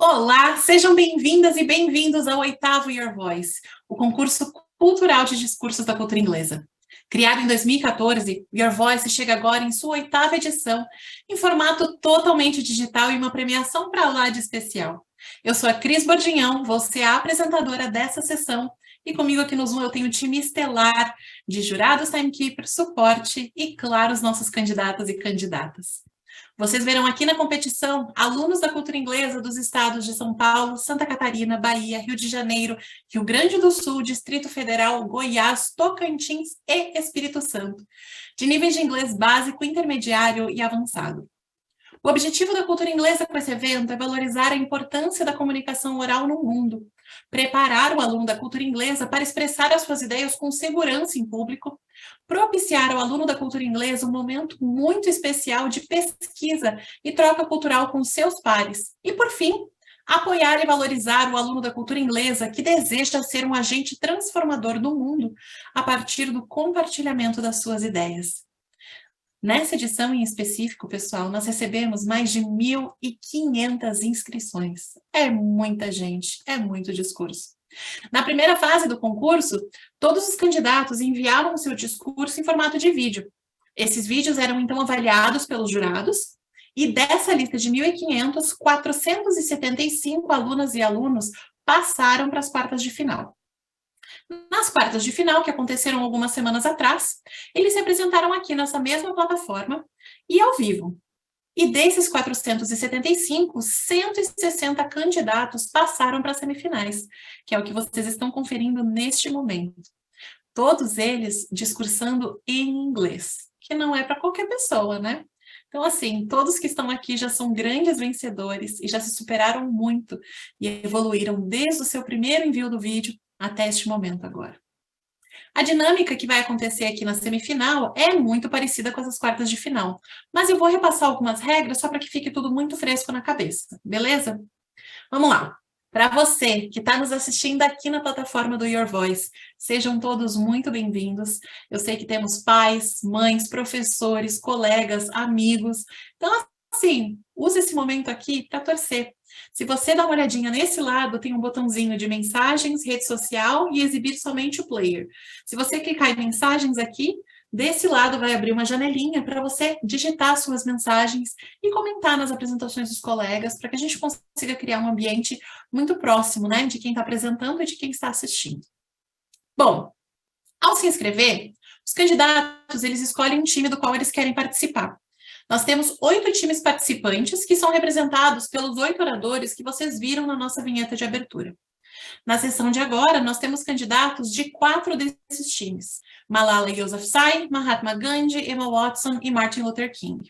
Olá, sejam bem-vindas e bem-vindos ao 8º Your Voice, o concurso cultural de discursos da cultura inglesa. Criado em 2014, Your Voice chega agora em sua 8ª edição, em formato totalmente digital e uma premiação para lá de especial. Eu sou a Cris Bordinhão, vou ser a apresentadora dessa sessão, e comigo aqui no Zoom eu tenho um time estelar de jurados, timekeepers, suporte e, claro, os nossos candidatos e candidatas. Vocês verão aqui na competição alunos da cultura inglesa dos estados de São Paulo, Santa Catarina, Bahia, Rio de Janeiro, Rio Grande do Sul, Distrito Federal, Goiás, Tocantins e Espírito Santo, de níveis de inglês básico, intermediário e avançado. O objetivo da cultura inglesa com esse evento é valorizar a importância da comunicação oral no mundo, preparar o aluno da cultura inglesa para expressar as suas ideias com segurança em público, propiciar ao aluno da cultura inglesa um momento muito especial de pesquisa e troca cultural com seus pares. E, por fim, apoiar e valorizar o aluno da cultura inglesa que deseja ser um agente transformador do mundo a partir do compartilhamento das suas ideias. Nessa edição em específico, pessoal, nós recebemos mais de 1.500 inscrições. É muita gente, é muito discurso. Na primeira fase do concurso, todos os candidatos enviavam o seu discurso em formato de vídeo. Esses vídeos eram, então, avaliados pelos jurados, e dessa lista de 1.500, 475 alunas e alunos passaram para as quartas de final. Nas quartas de final, que aconteceram algumas semanas atrás, eles se apresentaram aqui nessa mesma plataforma e ao vivo. E desses 475, 160 candidatos passaram para as semifinais, que é o que vocês estão conferindo neste momento. Todos eles discursando em inglês, que não é para qualquer pessoa, né? Então, assim, todos que estão aqui já são grandes vencedores e já se superaram muito e evoluíram desde o seu primeiro envio do vídeo até este momento agora. A dinâmica que vai acontecer aqui na semifinal é muito parecida com as quartas de final, mas eu vou repassar algumas regras só para que fique tudo muito fresco na cabeça, beleza? Vamos lá! Para você que está nos assistindo aqui na plataforma do Your Voice, sejam todos muito bem-vindos. Eu sei que temos pais, mães, professores, colegas, amigos. Então, assim, use esse momento aqui para torcer. Se você dá uma olhadinha nesse lado, tem um botãozinho de mensagens, rede social e exibir somente o player. Se você clicar em mensagens aqui, desse lado vai abrir uma janelinha para você digitar suas mensagens e comentar nas apresentações dos colegas, para que a gente consiga criar um ambiente muito próximo, né, de quem está apresentando e de quem está assistindo. Bom, ao se inscrever, os candidatos, eles escolhem um time do qual eles querem participar. Nós temos 8 times participantes, que são representados pelos 8 oradores que vocês viram na nossa vinheta de abertura. Na sessão de agora, nós temos candidatos de 4 desses times: Malala Yousafzai, Mahatma Gandhi, Emma Watson e Martin Luther King.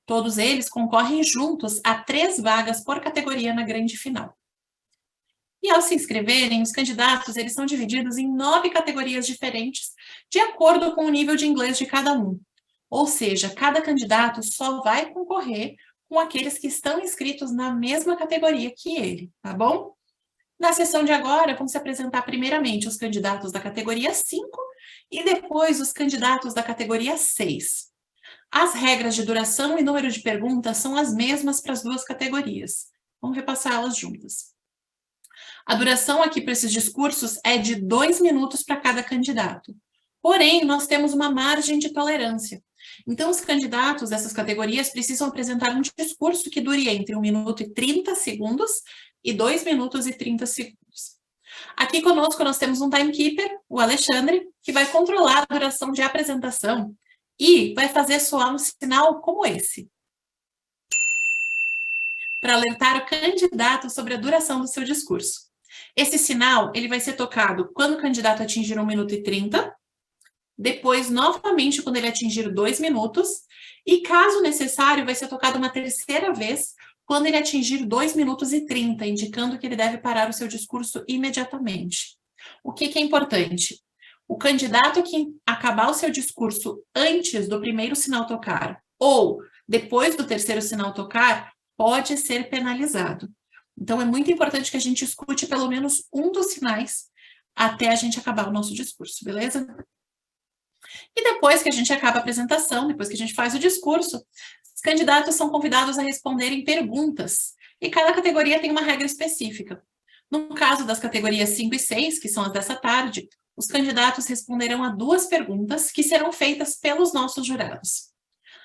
Todos eles concorrem juntos a 3 vagas por categoria na grande final. E ao se inscreverem, os candidatos eles são divididos em 9 categorias diferentes, de acordo com o nível de inglês de cada um. Ou seja, cada candidato só vai concorrer com aqueles que estão inscritos na mesma categoria que ele, tá bom? Na sessão de agora, vão se apresentar primeiramente os candidatos da categoria 5 e depois os candidatos da categoria 6. As regras de duração e número de perguntas são as mesmas para as 2 categorias. Vamos repassá-las juntas. A duração aqui para esses discursos é de 2 minutos para cada candidato. Porém, nós temos uma margem de tolerância. Então, os candidatos dessas categorias precisam apresentar um discurso que dure entre 1 minuto e 30 segundos e 2 minutos e 30 segundos. Aqui conosco nós temos um timekeeper, o Alexandre, que vai controlar a duração de apresentação e vai fazer soar um sinal como esse, para alertar o candidato sobre a duração do seu discurso. Esse sinal ele vai ser tocado quando o candidato atingir 1 minuto e 30, depois, novamente, quando ele atingir 2 minutos, e, caso necessário, vai ser tocado uma terceira vez, quando ele atingir 2 minutos e 30, indicando que ele deve parar o seu discurso imediatamente. O que é importante? O candidato que acabar o seu discurso antes do primeiro sinal tocar, ou depois do terceiro sinal tocar, pode ser penalizado. Então, é muito importante que a gente escute pelo menos um dos sinais até a gente acabar o nosso discurso, beleza? E depois que a gente acaba a apresentação, depois que a gente faz o discurso, os candidatos são convidados a responderem perguntas. e cada categoria tem uma regra específica. No caso das categorias 5 e 6, que são as dessa tarde, os candidatos responderão a 2 perguntas que serão feitas pelos nossos jurados.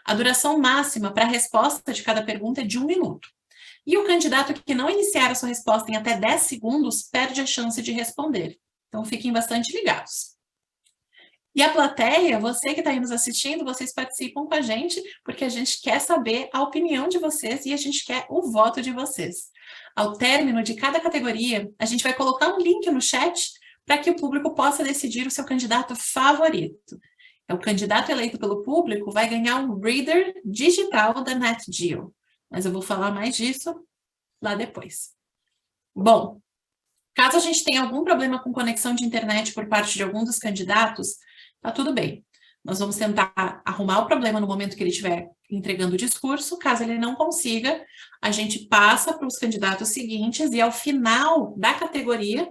A duração máxima para a resposta de cada pergunta é de 1 minuto. E o candidato que não iniciar a sua resposta em até 10 segundos perde a chance de responder. Então, fiquem bastante ligados. E a plateia, você que está aí nos assistindo, vocês participam com a gente, porque a gente quer saber a opinião de vocês e a gente quer o voto de vocês. Ao término de cada categoria, a gente vai colocar um link no chat para que o público possa decidir o seu candidato favorito. O candidato eleito pelo público vai ganhar um reader digital da NetGeo. Mas eu vou falar mais disso lá depois. Bom, caso a gente tenha algum problema com conexão de internet por parte de algum dos candidatos, tá tudo bem. Nós vamos tentar arrumar o problema no momento que ele estiver entregando o discurso. Caso ele não consiga, a gente passa para os candidatos seguintes e ao final da categoria,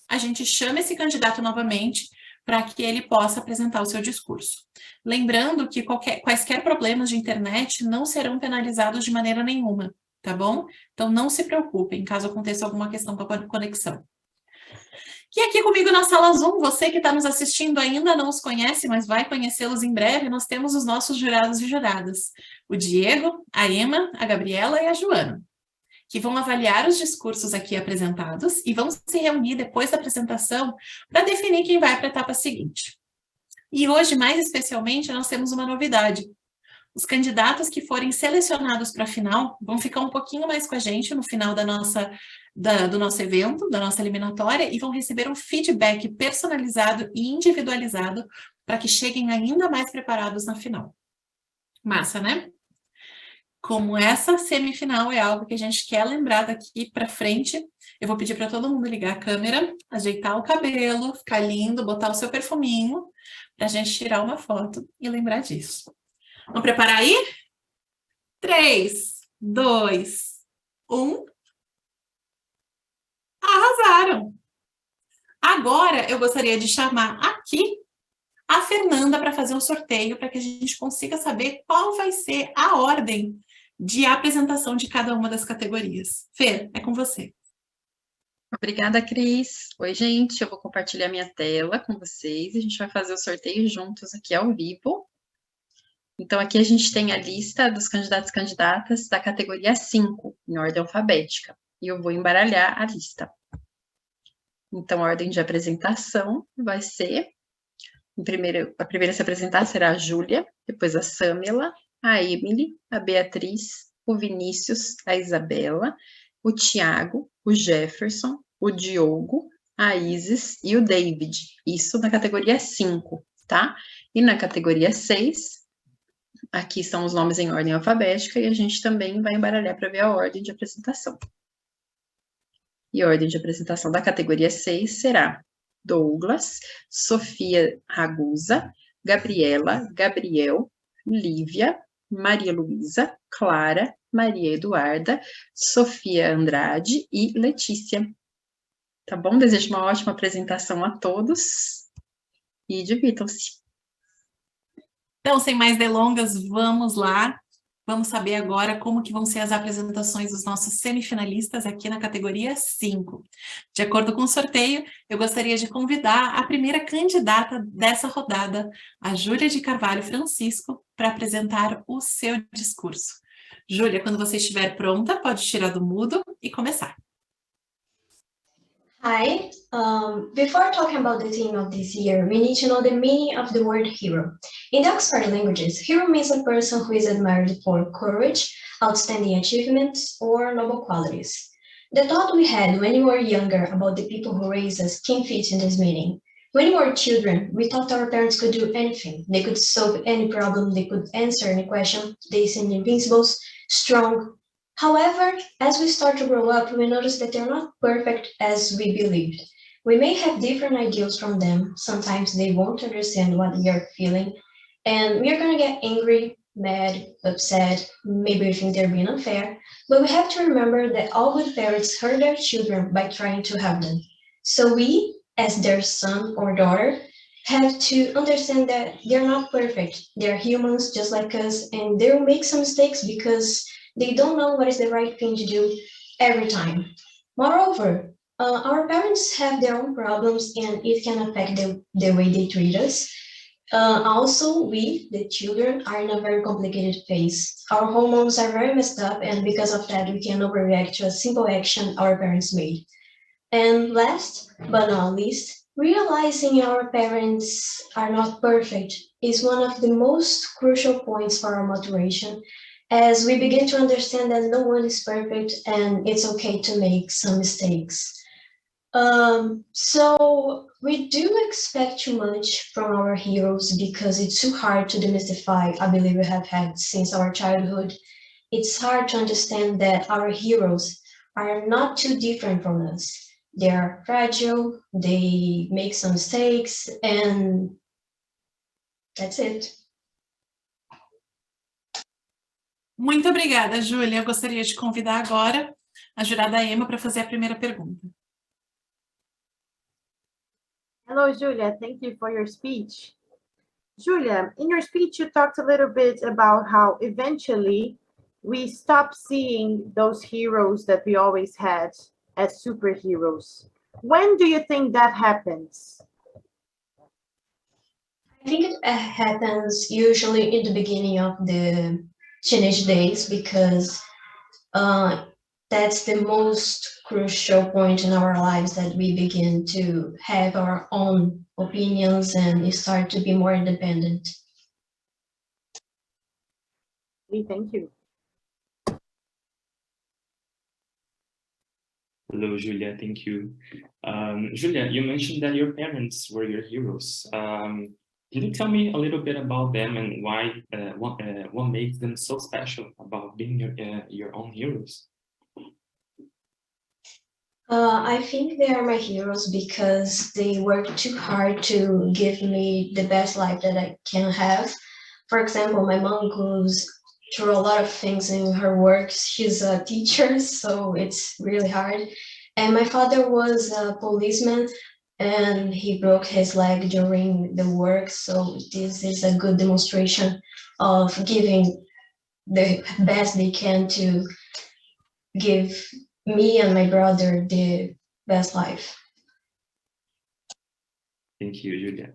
a gente chama esse candidato novamente para que ele possa apresentar o seu discurso. Lembrando que quaisquer problemas de internet não serão penalizados de maneira nenhuma, tá bom? Então, não se preocupem, caso aconteça alguma questão com a conexão. E aqui comigo na sala Zoom, você que está nos assistindo ainda não os conhece, mas vai conhecê-los em breve, nós temos os nossos jurados e juradas. O Diego, a Emma, a Gabriela e a Joana, que vão avaliar os discursos aqui apresentados e vão se reunir depois da apresentação para definir quem vai para a etapa seguinte. E hoje, mais especialmente, nós temos uma novidade. Os candidatos que forem selecionados para a final vão ficar um pouquinho mais com a gente no final do nosso evento, da nossa eliminatória, e vão receber um feedback personalizado e individualizado para que cheguem ainda mais preparados na final. Massa, né? Como essa semifinal é algo que a gente quer lembrar daqui para frente, eu vou pedir para todo mundo ligar a câmera, ajeitar o cabelo, ficar lindo, botar o seu perfuminho, para a gente tirar uma foto e lembrar disso. Vamos preparar aí? 3, 2, 1. Arrasaram! Agora eu gostaria de chamar aqui a Fernanda para fazer um sorteio para que a gente consiga saber qual vai ser a ordem de apresentação de cada uma das categorias. Fer, é com você. Obrigada, Cris. Oi, gente, eu vou compartilhar minha tela com vocês e a gente vai fazer o sorteio juntos aqui ao vivo. Então, aqui a gente tem a lista dos candidatos e candidatas da categoria 5, em ordem alfabética, e eu vou embaralhar a lista. Então, a ordem de apresentação vai ser, a primeira a se apresentar será a Júlia, depois a Sâmela, a Emily, a Beatriz, o Vinícius, a Isabela, o Tiago, o Jefferson, o Diogo, a Isis e o David. Isso na categoria 5, tá? E na categoria 6, aqui são os nomes em ordem alfabética e a gente também vai embaralhar para ver a ordem de apresentação. E a ordem de apresentação da categoria 6 será Douglas, Sofia Ragusa, Gabriela, Gabriel, Lívia, Maria Luísa, Clara, Maria Eduarda, Sofia Andrade e Letícia. Tá bom? Desejo uma ótima apresentação a todos e divirtam-se. Então, sem mais delongas, vamos lá. Vamos saber agora como que vão ser as apresentações dos nossos semifinalistas aqui na categoria 5. De acordo com o sorteio, eu gostaria de convidar a primeira candidata dessa rodada, a Júlia de Carvalho Francisco, para apresentar o seu discurso. Júlia, quando você estiver pronta, pode tirar do mudo e começar. Hi, before talking about the theme of this year, we need to know the meaning of the word hero. In the Oxford languages, hero means a person who is admired for courage, outstanding achievements, or noble qualities. The thought we had when we were younger about the people who raised us can fit in this meaning. When we were children, we thought our parents could do anything. They could solve any problem, they could answer any question, they seemed invincible, strong. However, as we start to grow up, we notice that they're not perfect as we believed. We may have different ideals from them. Sometimes they won't understand what we are feeling, and we are going to get angry, mad, upset, maybe we think they're being unfair, but we have to remember that all good parents hurt their children by trying to help them. So we, as their son or daughter, have to understand that they're not perfect. They're humans just like us, and they'll make some mistakes because they don't know what is the right thing to do, every time. Moreover, our parents have their own problems and it can affect the way they treat us. Also, we, the children, are in a very complicated phase. Our hormones are very messed up, and because of that, we can overreact to a simple action our parents made. And last but not least, realizing our parents are not perfect is one of the most crucial points for our maturation, as we begin to understand that no one is perfect and it's okay to make some mistakes. So we do expect too much from our heroes because it's too hard to demystify a belief we have had since our childhood. It's hard to understand that our heroes are not too different from us. They are fragile, they make some mistakes, and that's it. Muito obrigada, Júlia. Eu gostaria de convidar agora a jurada Emma para fazer a primeira pergunta. Hello, Julia. Thank you for your speech. Julia, in your speech, you talked a little bit about how eventually we stop seeing those heroes that we always had as superheroes. When do you think that happens? I think it happens usually in the beginning of the teenage days because that's the most crucial point in our lives that we begin to have our own opinions and we start to be more independent. Thank you. Hello, Julia. Thank you. Julia, you mentioned that your parents were your heroes. Can you tell me a little bit about them and why, what makes them so special about being your own heroes? I think they are my heroes because they work too hard to give me the best life that I can have. For example, my mom goes through a lot of things in her work. She's a teacher, so it's really hard. And my father was a policeman and he broke his leg during the work. So this is a good demonstration of giving the best they can to give me and my brother the best life. Thank you, Julia.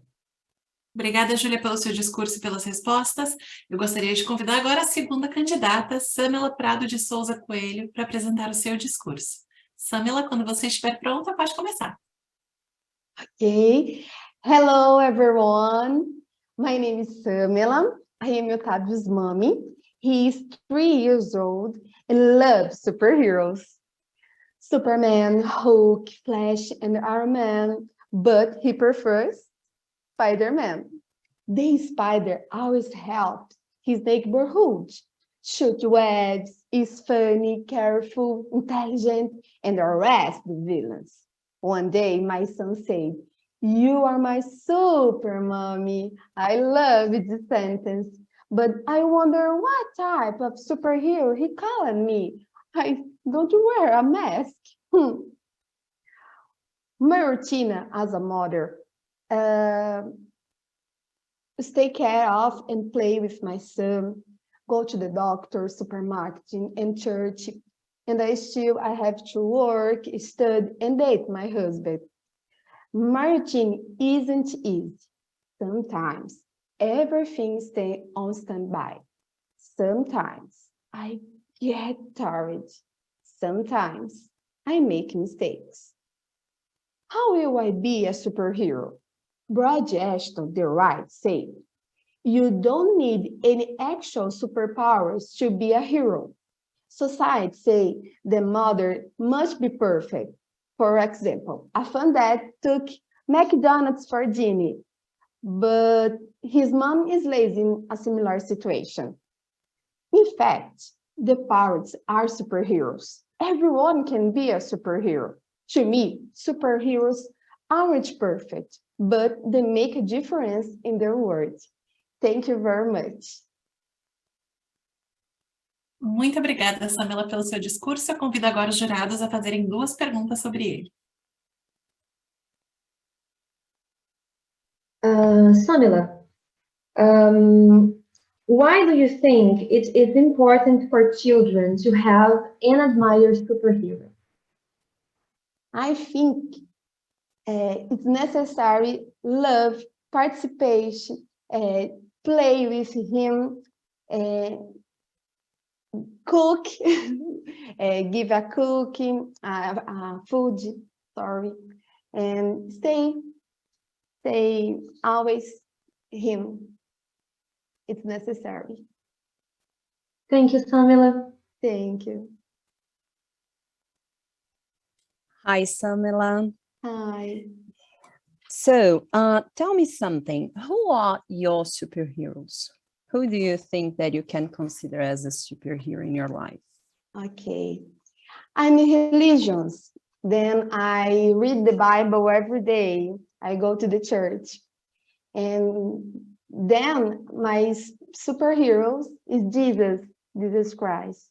Obrigada, Júlia, pelo seu discurso e pelas respostas. Eu gostaria de convidar agora a segunda candidata, Samela Prado de Souza Coelho, para apresentar o seu discurso. Samela, quando você estiver pronta, pode começar. Okay. Hello, everyone. My name is Samela. I am Otávio's mommy. He is 3 years old and loves superheroes. Superman, Hulk, Flash, and Iron Man, but he prefers Spider-Man. The spider always helps his neighborhood. Shoot webs, is funny, careful, intelligent, and arrests the villains. One day, my son said, "You are my super mommy." I love this sentence, but I wonder what type of superhero he called me. I don't wear a mask. My routine as a mother, stay care of and play with my son, go to the doctor, supermarket, and church, and I have to work, study, and date my husband. My routine isn't easy. Sometimes everything stays on standby. Sometimes I get tired. Sometimes I make mistakes. How will I be a superhero? Brad Ashton, the right, said, "You don't need any actual superpowers to be a hero." Society say the mother must be perfect. For example, a fan dad took McDonald's for Jimmy, but his mom is lazy in a similar situation. In fact, the parents are superheroes. Everyone can be a superhero. To me, superheroes aren't perfect, but they make a difference in their world. Thank you very much. Muito obrigada, Samela, pelo seu discurso. Eu convido agora os jurados a fazerem 2 perguntas sobre ele. Samela, Why do you think it is important for children to have and admire superheroes? I think it's necessary love, participation, play with him, cook, give a cooking, food, sorry, and stay always him. It's necessary. Thank you, Samila. Thank you. Hi, Samila. Hi. So, tell me something. Who are your superheroes? Who do you think that you can consider as a superhero in your life? Okay. I'm religious. Then I read the Bible every day. I go to the church. And then my superheroes is Jesus Christ.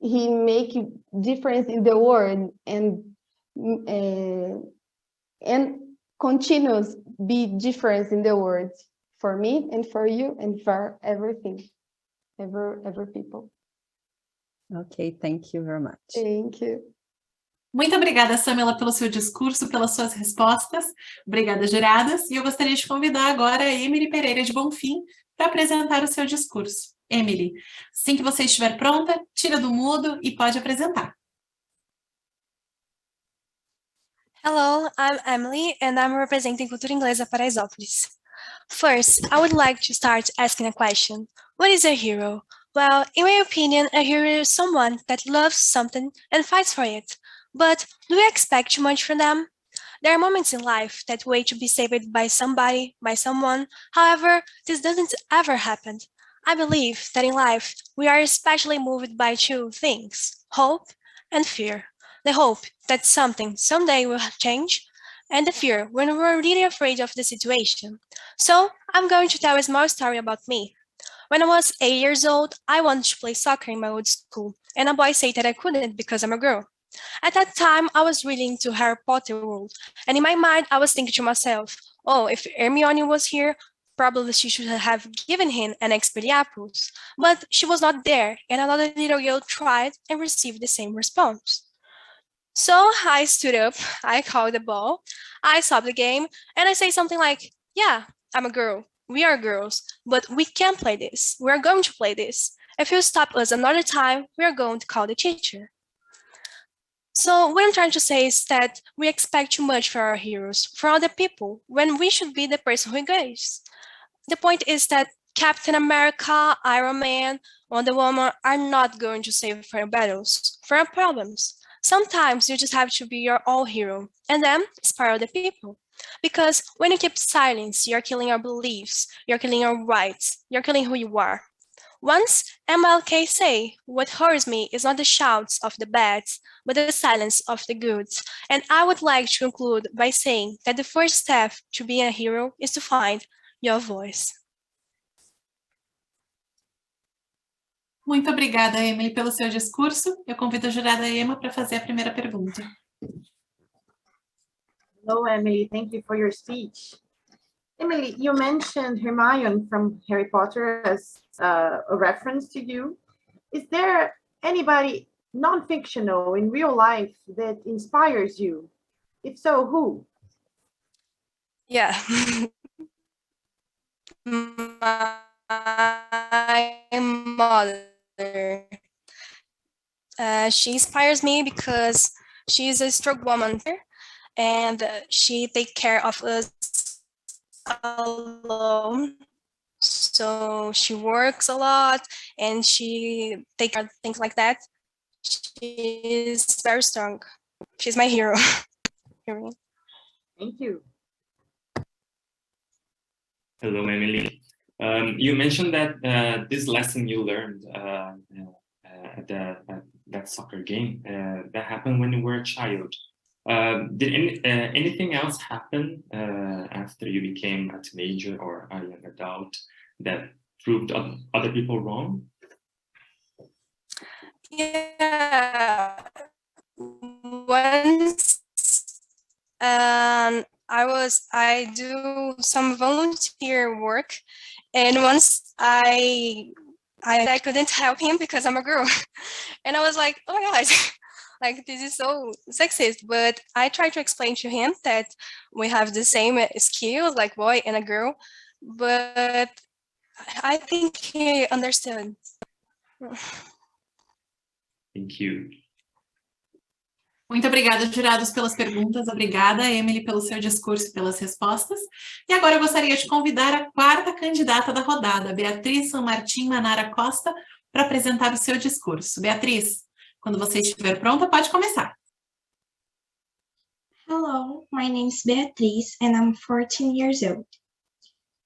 He make difference in the world and continues be difference in the world for me and for you and for everything, every people. Okay, thank you very much. Thank you. Muito obrigada, Samila, pelo seu discurso, pelas suas respostas. Obrigada, juradas. E eu gostaria de convidar agora a Emily Pereira de Bonfim para apresentar o seu discurso. Emily, assim que você estiver pronta, tira do mudo e pode apresentar. Hello, I'm Emily, and I'm representing Cultura Inglesa Paraisópolis. First, I would like to start asking a question. What is a hero? Well, in my opinion, a hero is someone that loves something and fights for it. But do we expect too much from them? There are moments in life that wait to be saved by somebody, by someone. However, this doesn't ever happen. I believe that in life, we are especially moved by two things, hope and fear. The hope that something someday will change, and the fear when we're really afraid of the situation. So, I'm going to tell a small story about me. When I was 8 years old, I wanted to play soccer in my old school, and a boy said that I couldn't because I'm a girl. At that time, I was really into Harry Potter world, and in my mind, I was thinking to myself, oh, if Hermione was here, probably she should have given him an Expelliarmus. But she was not there, and another little girl tried and received the same response. So I stood up, I called the ball, I stopped the game, and I say something like, yeah, I'm a girl. We are girls, but we can play this. We are going to play this. If you stop us another time, we are going to call the teacher. So what I'm trying to say is that we expect too much for our heroes, for other people, when we should be the person who gives. The point is that Captain America, Iron Man, Wonder Woman are not going to save for your battles, for your problems. Sometimes you just have to be your own hero and then inspire other people. Because when you keep silence, you're killing your beliefs, you're killing your rights, you're killing who you are. Once MLK say, what hurts me is not the shouts of the bads, but the silence of the goods. And I would like to conclude by saying that the first step to being a hero is to find your voice. Muito obrigada, Emily, pelo seu discurso. Eu convido a jurada Emma para fazer a primeira pergunta. Hello, Emily. Thank you for your speech. Emily, you mentioned Hermione from Harry Potter as a reference to you. Is there anybody non-fictional in real life that inspires you? If so, who? Yeah. My mother. She inspires me because she's a strong woman and she takes care of us alone. So she works a lot and she takes care of things like that. She's very strong. She's my hero. Thank you. Hello, Emily. You mentioned that this lesson you learned at that soccer game that happened when you were a child. Did anything else happen after you became a teenager or a young adult that proved other people wrong? Yeah. Once I do some volunteer work, and once I couldn't help him because I'm a girl, and I was like, oh my gosh, like this is so sexist. But I tried to explain to him that we have the same skills, like boy and a girl, but I think he understood. Thank you. Muito obrigada, jurados, pelas perguntas. Obrigada, Emily, pelo seu discurso e pelas respostas. E agora eu gostaria de convidar a quarta candidata da rodada, Beatriz San Martín Manara Costa, para apresentar o seu discurso. Beatriz, quando você estiver pronta, pode começar. Hello, my name is Beatriz and I'm 14 years old.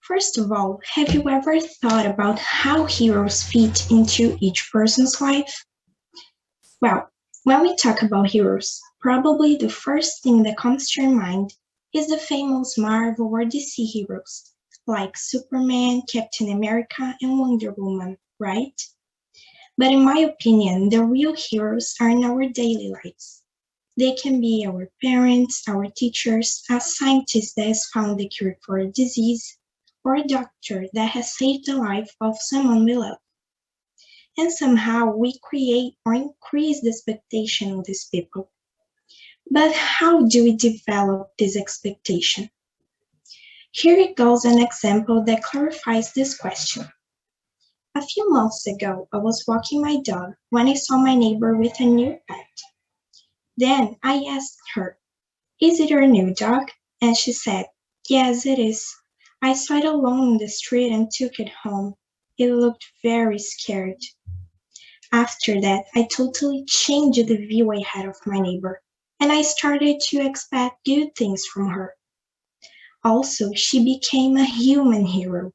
First of all, have you ever thought about how heroes fit into each person's life? Well, when we talk about heroes, probably the first thing that comes to your mind is the famous Marvel or DC heroes, like Superman, Captain America, and Wonder Woman, right? But in my opinion, the real heroes are in our daily lives. They can be our parents, our teachers, a scientist that has found the cure for a disease, or a doctor that has saved the life of someone we love. And somehow we create or increase the expectation of these people. But how do we develop this expectation? Here goes an example that clarifies this question. A few months ago, I was walking my dog when I saw my neighbor with a new pet. Then I asked her, "Is it your new dog?" And she said, "Yes, it is. I saw it alone in the street and took it home. It looked very scared." After that, I totally changed the view I had of my neighbor, and I started to expect good things from her. Also, she became a human hero.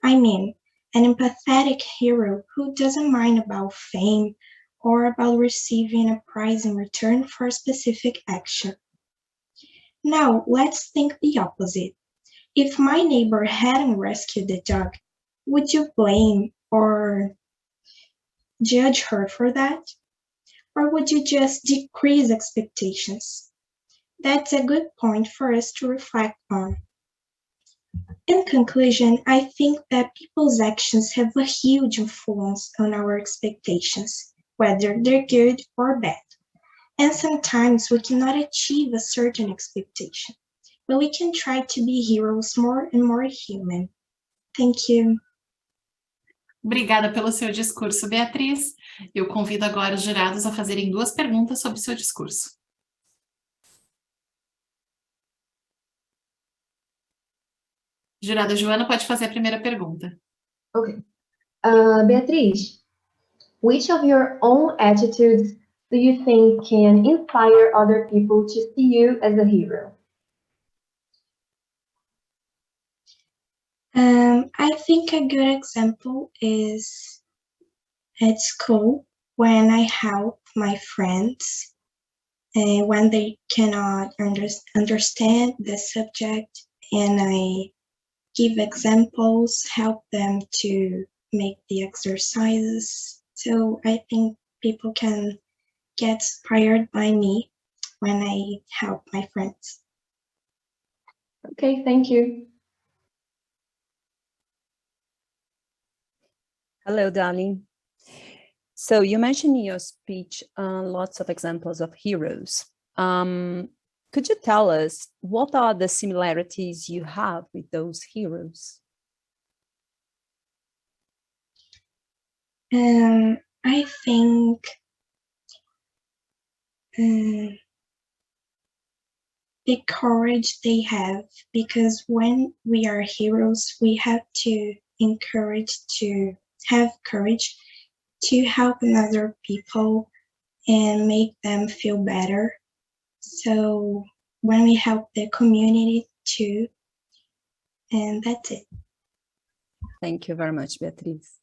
I mean, an empathetic hero who doesn't mind about fame or about receiving a prize in return for a specific action. Now, let's think the opposite. If my neighbor hadn't rescued the dog, would you blame or judge her for that? Or would you just decrease expectations? That's a good point for us to reflect on. In conclusion, I think that people's actions have a huge influence on our expectations, whether they're good or bad. And sometimes we cannot achieve a certain expectation, but we can try to be heroes more and more human. Thank you. Obrigada pelo seu discurso, Beatriz. Eu convido agora os jurados a fazerem 2 perguntas sobre o seu discurso. Jurada Joana pode fazer a primeira pergunta. Okay. Beatriz, which of your own attitudes do you think can inspire other people to see you as a hero? I think a good example is at school when I help my friends when they cannot understand the subject, and I give examples, help them to make the exercises. So I think people can get inspired by me when I help my friends. Okay, thank you. Hello, darling. So you mentioned in your speech lots of examples of heroes. Could you tell us what are the similarities you have with those heroes? I think the courage they have, because when we are heroes, we have to have courage to help other people and make them feel better. So when we help the community too, and that's it. Thank you very much, Beatriz.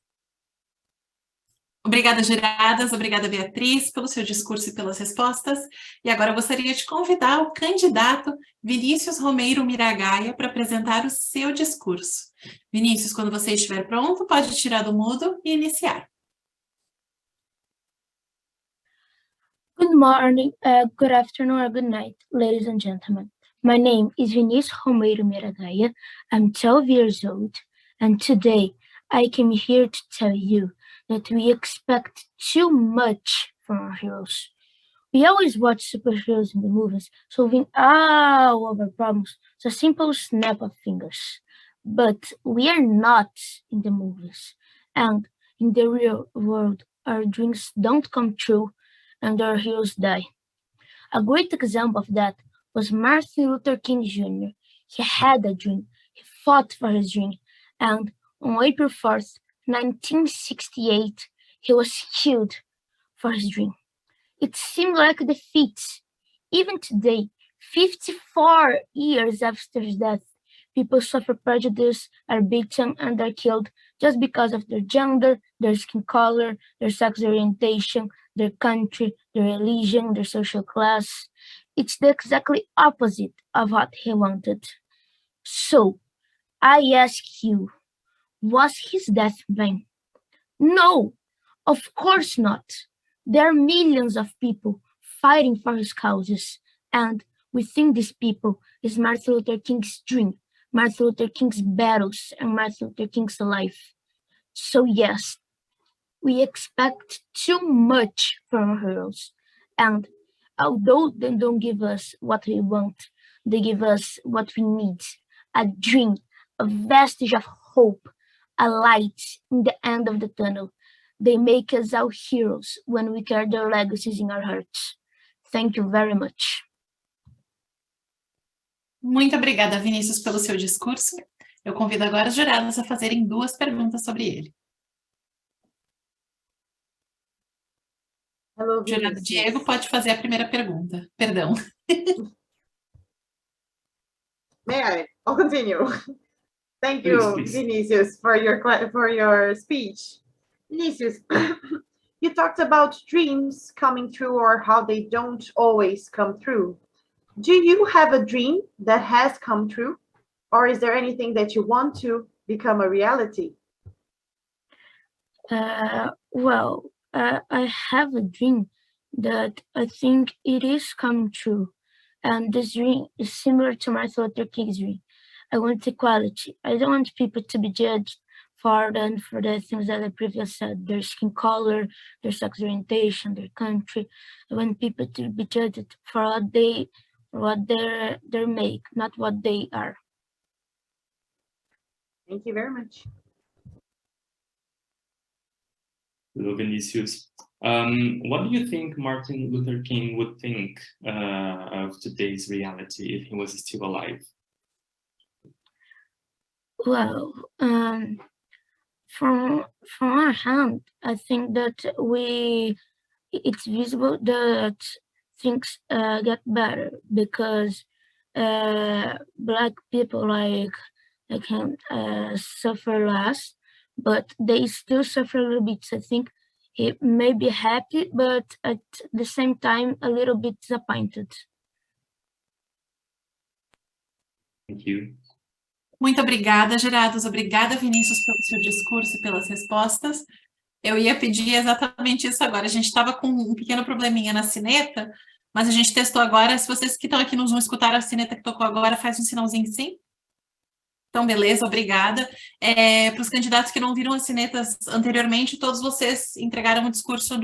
Obrigada, juradas. Obrigada, Beatriz, pelo seu discurso e pelas respostas. E agora eu gostaria de convidar o candidato Vinícius Romeiro Miragaia para apresentar o seu discurso. Vinícius, quando você estiver pronto, pode tirar do mudo e iniciar. Good morning, good afternoon, or good night, ladies and gentlemen. My name is Vinícius Romero Miragaia. I'm 12 years old, and today I came here to tell you that we expect too much from our heroes. We always watch superheroes in the movies, solving all of our problems with a simple snap of fingers. But we are not in the movies, and in the real world, our dreams don't come true and our heroes die. A great example of that was Martin Luther King Jr. He had a dream, he fought for his dream, and on April 4th, 1968, he was killed for his dream. It seemed like defeat. Even today, 54 years after his death, people suffer prejudice, are beaten, and are killed just because of their gender, their skin color, their sex orientation, their country, their religion, their social class. It's the exactly opposite of what he wanted. So, I ask you, was his death vain? No, of course not. There are millions of people fighting for his causes, and within these people is Martin Luther King's dream, Martin Luther King's battles, and Martin Luther King's life. So yes, we expect too much from our heroes, and although they don't give us what we want, they give us what we need, a dream, a vestige of hope, a light in the end of the tunnel. They make us our heroes when we carry their legacies in our hearts. Thank you very much. Muito obrigada, Vinícius, pelo seu discurso. Eu convido agora os jurados a fazerem 2 perguntas sobre ele. Hello, O jurado Vinicius. Diego pode fazer a primeira pergunta. Perdão. May I? I'll continue. Thank Please, you, please. Vinicius, for your speech. Vinicius, you talked about dreams coming true or how they don't always come true. Do you have a dream that has come true? Or is there anything that you want to become a reality? I have a dream that I think it is coming true. And this dream is similar to Martin Luther King's dream. I want equality. I don't want people to be judged for the things that I previously said, their skin color, their sex orientation, their country. I want people to be judged for what they make, not what they are. Thank you very much. Hello, Vinicius. What do you think Martin Luther King would think of today's reality if he was still alive? Well, from our hand, I think that it's visible that things get better because Black people can suffer less, but they still suffer a little bit. So I think it may be happy, but at the same time a little bit disappointed. Thank you. Muito obrigada, jurados. Obrigada, Vinícius, pelo seu discurso e pelas respostas. Eu ia pedir exatamente isso agora. A gente estava com um pequeno probleminha na sineta, mas a gente testou agora. Se vocês que estão aqui no Zoom escutaram a sineta que tocou agora, faz um sinalzinho sim. Então, beleza, obrigada. Para os candidatos que não viram as sinetas anteriormente, todos vocês entregaram o discurso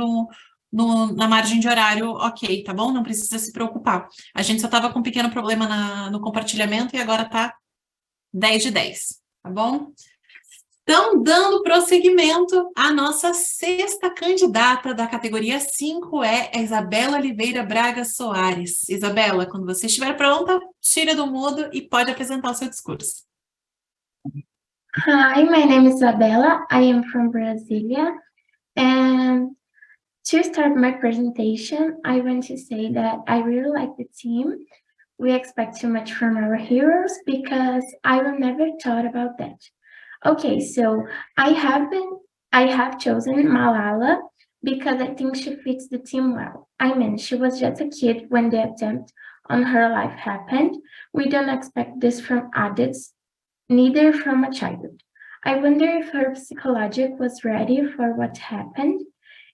na margem de horário, ok, tá bom? Não precisa se preocupar. A gente só estava com um pequeno problema no compartilhamento e agora está 10 de 10, tá bom? Então, dando prosseguimento, a nossa 6ª candidata da categoria 5 é a Isabela Oliveira Braga Soares. Isabela, quando você estiver pronta, tira do mudo e pode apresentar o seu discurso. Hi, my name is Isabella. I am from Brasilia. And to start my presentation, I want to say that I really like the team. We expect too much from our heroes because I will never thought about that. Okay, so I have chosen Malala because I think she fits the team well. I mean, she was just a kid when the attempt on her life happened. We don't expect this from adults, neither from a child. I wonder if her psychology was ready for what happened.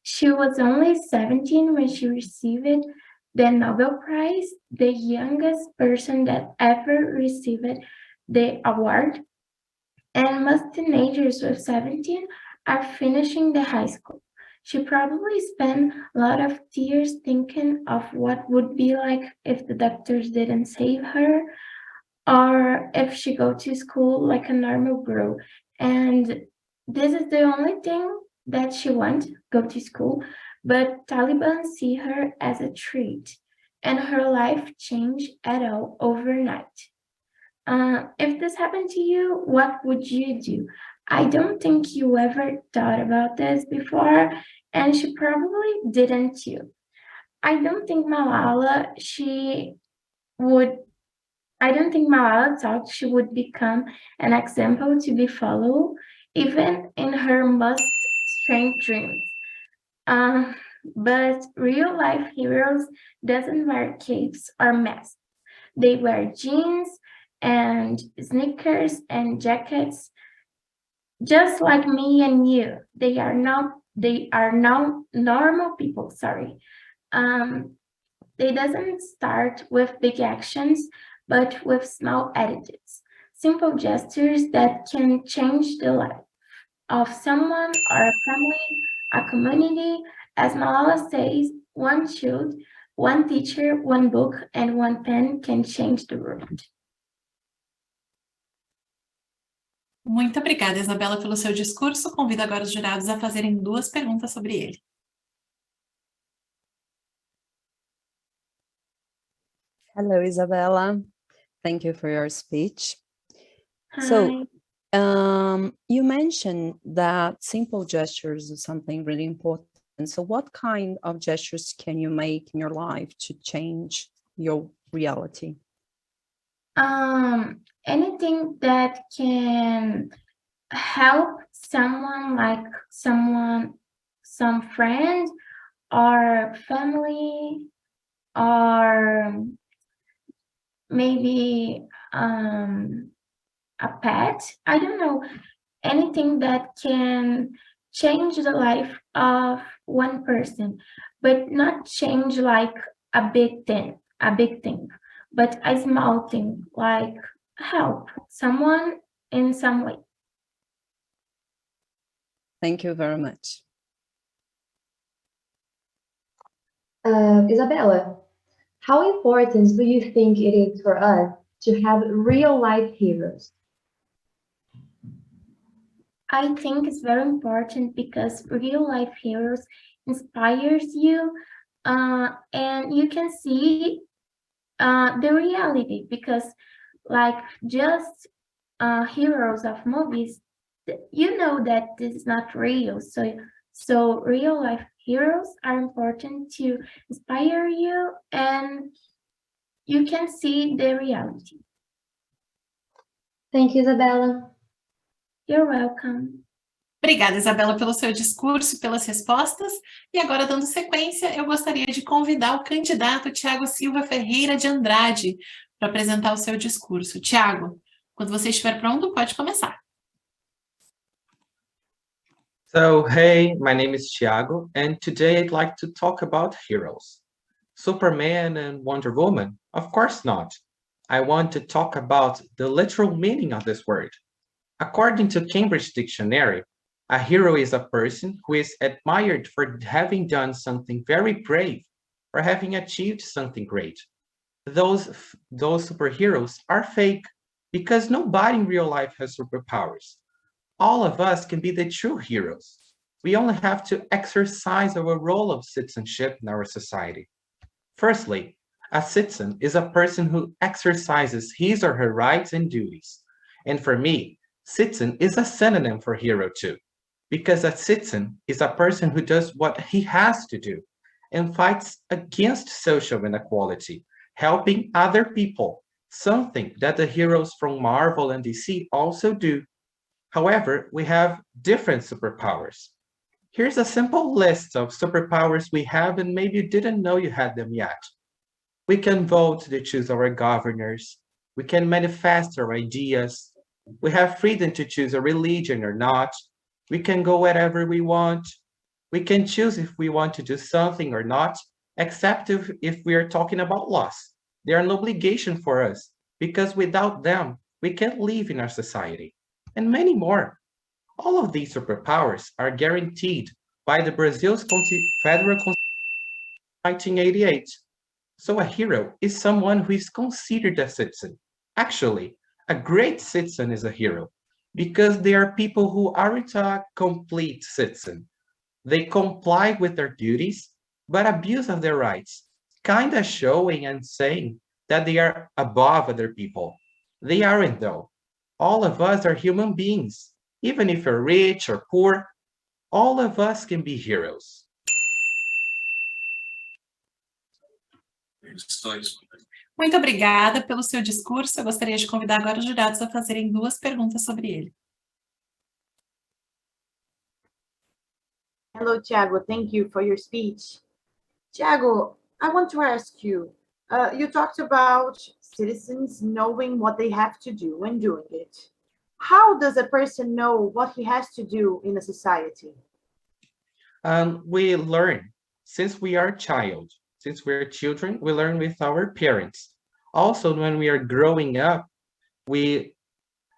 She was only 17 when she received the Nobel Prize, the youngest person that ever received the award, and most teenagers with 17 are finishing the high school. She probably spent a lot of tears thinking of what would be like if the doctors didn't save her, or if she go to school like a normal girl. And this is the only thing that she wants, go to school. But Taliban see her as a treat, and her life changed at all overnight. If this happened to you, what would you do? I don't think you ever thought about this before, and she probably didn't too. I don't think Malala she would I don't think Malala thought she would become an example to be followed, even in her most strange dreams. Uh, but real life heroes doesn't wear capes or masks. They wear jeans and sneakers and jackets, just like me and you. They are not normal people. Sorry. Um, they doesn't start with big actions, but with small attitudes, simple gestures that can change the life of someone or a family, a community. As Malala says, one child, one teacher, one book, and one pen can change the world. Muito obrigada, Isabela, pelo seu discurso. Convido agora os jurados a fazerem 2 perguntas sobre ele. Hello, Isabella. Thank you for your speech. Hi. So, you mentioned that simple gestures is something really important. So what kind of gestures can you make in your life to change your reality? Anything that can help someone, like some friend or family, or maybe a pet. I don't know, anything that can change the life of one person, but not change like a big thing, but a small thing, like help someone in some way. Thank you very much. Isabella, how important do you think it is for us to have real-life heroes? I think it's very important because real life heroes inspires you, and you can see the reality, because like just heroes of movies, you know that this is not real. So real life heroes are important to inspire you, and you can see the reality. Thank you, Isabella. You're welcome. Obrigada, Isabela, pelo seu discurso e pelas respostas. E agora, dando sequência, eu gostaria de convidar o candidato Tiago Silva Ferreira de Andrade para apresentar o seu discurso. Tiago, quando você estiver pronto, pode começar. So, hey, my name is Thiago, and today I'd like to talk about heroes. Superman and Wonder Woman? Of course not. I want to talk about the literal meaning of this word. According to Cambridge Dictionary, a hero is a person who is admired for having done something very brave or having achieved something great. Those superheroes are fake because nobody in real life has superpowers. All of us can be the true heroes. We only have to exercise our role of citizenship in our society. Firstly, a citizen is a person who exercises his or her rights and duties. And for me, citizen is a synonym for hero too, because a citizen is a person who does what he has to do and fights against social inequality, helping other people, something that the heroes from Marvel and DC also do. However, we have different superpowers. Here's a simple list of superpowers we have and maybe you didn't know you had them yet. We can vote to choose our governors. We can manifest our ideas. We have freedom to choose a religion or not. We can go wherever we want. We can choose if we want to do something or not. except if we are talking about loss. They are an obligation for us, because without them, we can't live in our society, and many more. All of these superpowers are guaranteed by the Brazil's Federal Constitution 1988. So a hero is someone who is considered a citizen. Actually, a great citizen is a hero because they are people who aren't a complete citizen. They comply with their duties, but abuse of their rights, kind of showing and saying that they are above other people. They aren't, though. All of us are human beings. Even if you're rich or poor, all of us can be heroes. Muito obrigada pelo seu discurso. Eu gostaria de convidar agora os jurados a fazerem 2 perguntas sobre ele. Hello, Thiago. Thank you for your speech. Thiago, I want to ask you, you talked about citizens knowing what they have to do when doing it. How does a person know what he has to do in a society? We learn since we are since we're children, we learn with our parents. Also, when we are growing up, we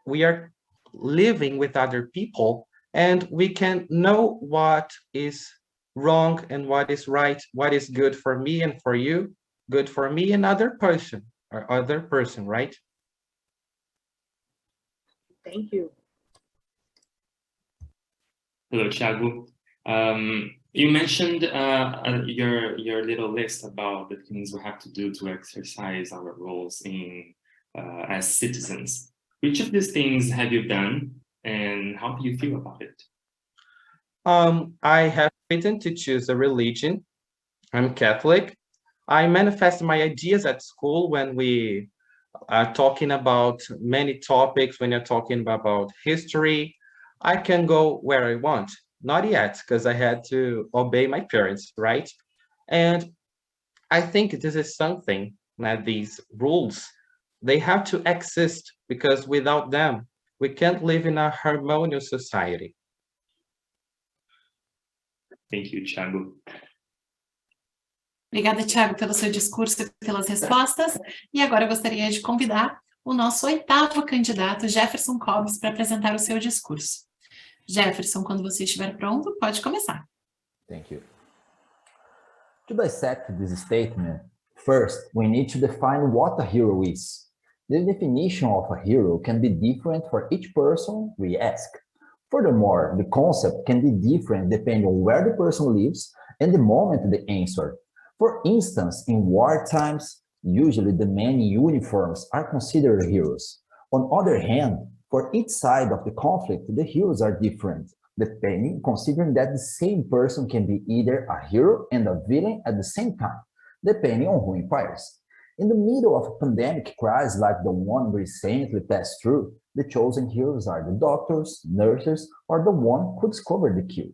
are living with other people, and we can know what is wrong and what is right, what is good for me and for you, good for me and other person, right? Thank you. Hello, Thiago. You mentioned your little list about the things we have to do to exercise our roles in as citizens. Which of these things have you done, and how do you feel about it? I have written to choose a religion. I'm Catholic. I manifest my ideas at school when we are talking about many topics, when you're talking about history. I can go where I want. Not yet, because I had to obey my parents, right? And I think this is something that these rules, they have to exist, because without them, we can't live in a harmonious society. Thank you, Thiago. Obrigada, Thiago, pelo seu discurso e pelas respostas. E agora eu gostaria de convidar o nosso 8º candidato, Jefferson Cobbs, para apresentar o seu discurso. Jefferson, quando você estiver pronto, pode começar. Thank you. To dissect this statement, first, we need to define what a hero is. The definition of a hero can be different for each person we ask. Furthermore, the concept can be different depending on where the person lives and the moment they answer. For instance, in war times, usually the men in uniforms are considered heroes. On the other hand, for each side of the conflict, the heroes are different, depending, considering that the same person can be either a hero and a villain at the same time, depending on who inquires. In the middle of a pandemic crisis like the one we recently passed through, the chosen heroes are the doctors, nurses, or the one who discovered the cure.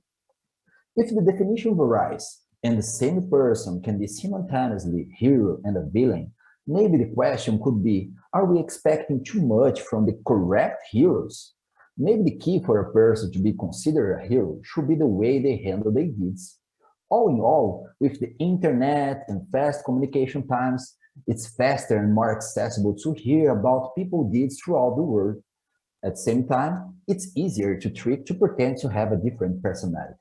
If the definition varies, and the same person can be simultaneously hero and a villain, maybe the question could be, are we expecting too much from the correct heroes? Maybe the key for a person to be considered a hero should be the way they handle their deeds. All in all, with the internet and fast communication times, it's faster and more accessible to hear about people's deeds throughout the world. At the same time, it's easier to trick to pretend to have a different personality.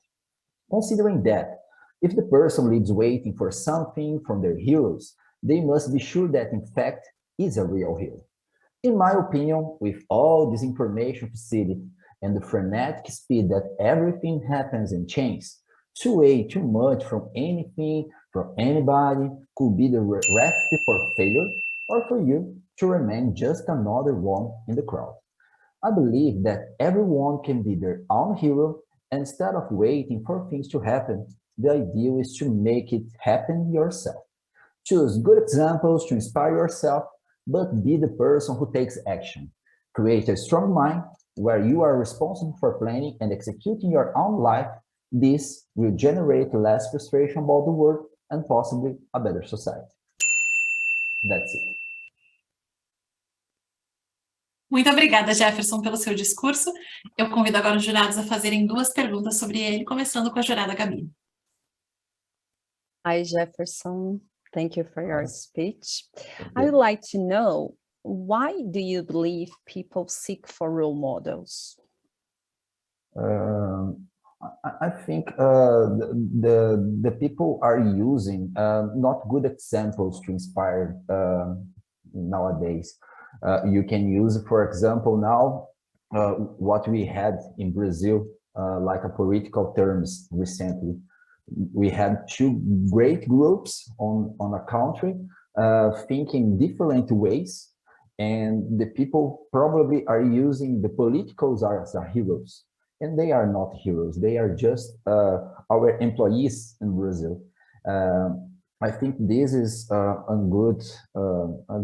Considering that, if the person lives waiting for something from their heroes, they must be sure that in fact is a real hero. In my opinion, with all this information facility and the frenetic speed that everything happens and changes, to wait too much from anything, from anybody, could be the recipe for failure or for you to remain just another one in the crowd. I believe that everyone can be their own hero, and instead of waiting for things to happen, the idea is to make it happen yourself. Choose good examples to inspire yourself, but be the person who takes action. Create a strong mind where you are responsible for planning and executing your own life. This will generate less frustration about the world and possibly a better society. That's it. Muito obrigada, Jefferson, pelo seu discurso. Eu convido agora os jurados a fazerem 2 perguntas sobre ele, começando com a jurada Gabi. Hi, Jefferson. Thank you for your speech. I would like to know, why do you believe people seek for role models? I think the people are using not good examples to inspire nowadays. You can use, for example, now what we had in Brazil, like a political terms recently. We had two great groups on a country thinking different ways, and the people probably are using the politicals as heroes. And they are not heroes. They are just our employees in Brazil. I think this is a good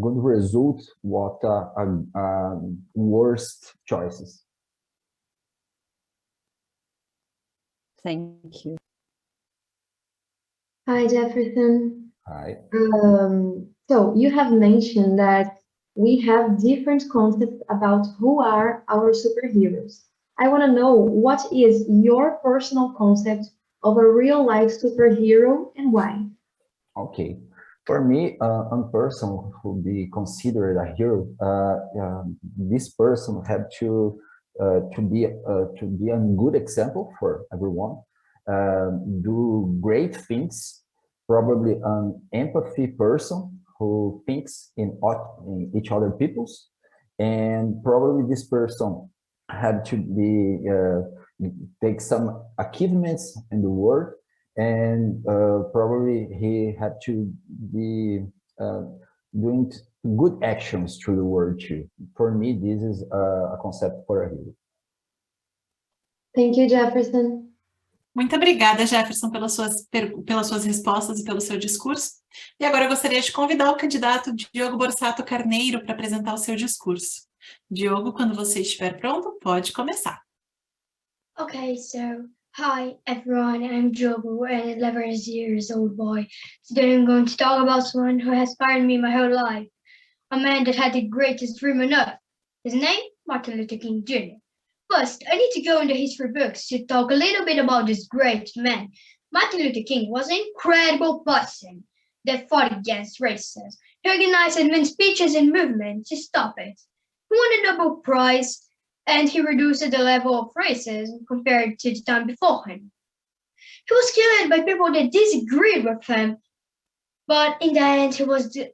result. What worst choices. Thank you. Hi, Jefferson. Hi. So you have mentioned that we have different concepts about who are our superheroes. I want to know, what is your personal concept of a real life superhero and why? Okay. For me, a person who be considered a hero, this person had to be a good example for everyone. Do great things. Probably an empathy person who thinks in each other people's, and probably this person had to be take some achievements in the world, and probably he had to be doing good actions through the world too. For me, this is a concept for a hero. Thank you, Jefferson. Muito obrigada, Jefferson, pelas suas respostas e pelo seu discurso. E agora eu gostaria de convidar o candidato Diogo Borsato Carneiro para apresentar o seu discurso. Diogo, quando você estiver pronto, pode começar. Okay, so hi everyone, I'm Diogo, an 11 years old boy. Today I'm going to talk about someone who has inspired me my whole life. A man that had the greatest dream on earth. His name? Martin Luther King Jr. First, I need to go into history books to talk a little bit about this great man. Martin Luther King was an incredible person that fought against racism. He organized and made speeches and movements to stop it. He won a Nobel Prize, and he reduced the level of racism compared to the time before him. He was killed by people that disagreed with him, but in the end, he was the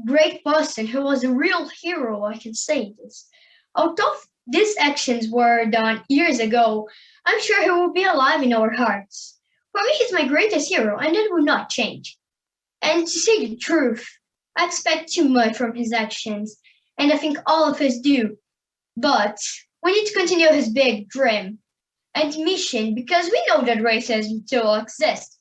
great person. He was a real hero, I can say this. Although these actions were done years ago, I'm sure he will be alive in our hearts. For me, he's my greatest hero, and it will not change. And to say the truth, I expect too much from his actions, and I think all of us do. But we need to continue his big dream and mission, because we know that racism still exists.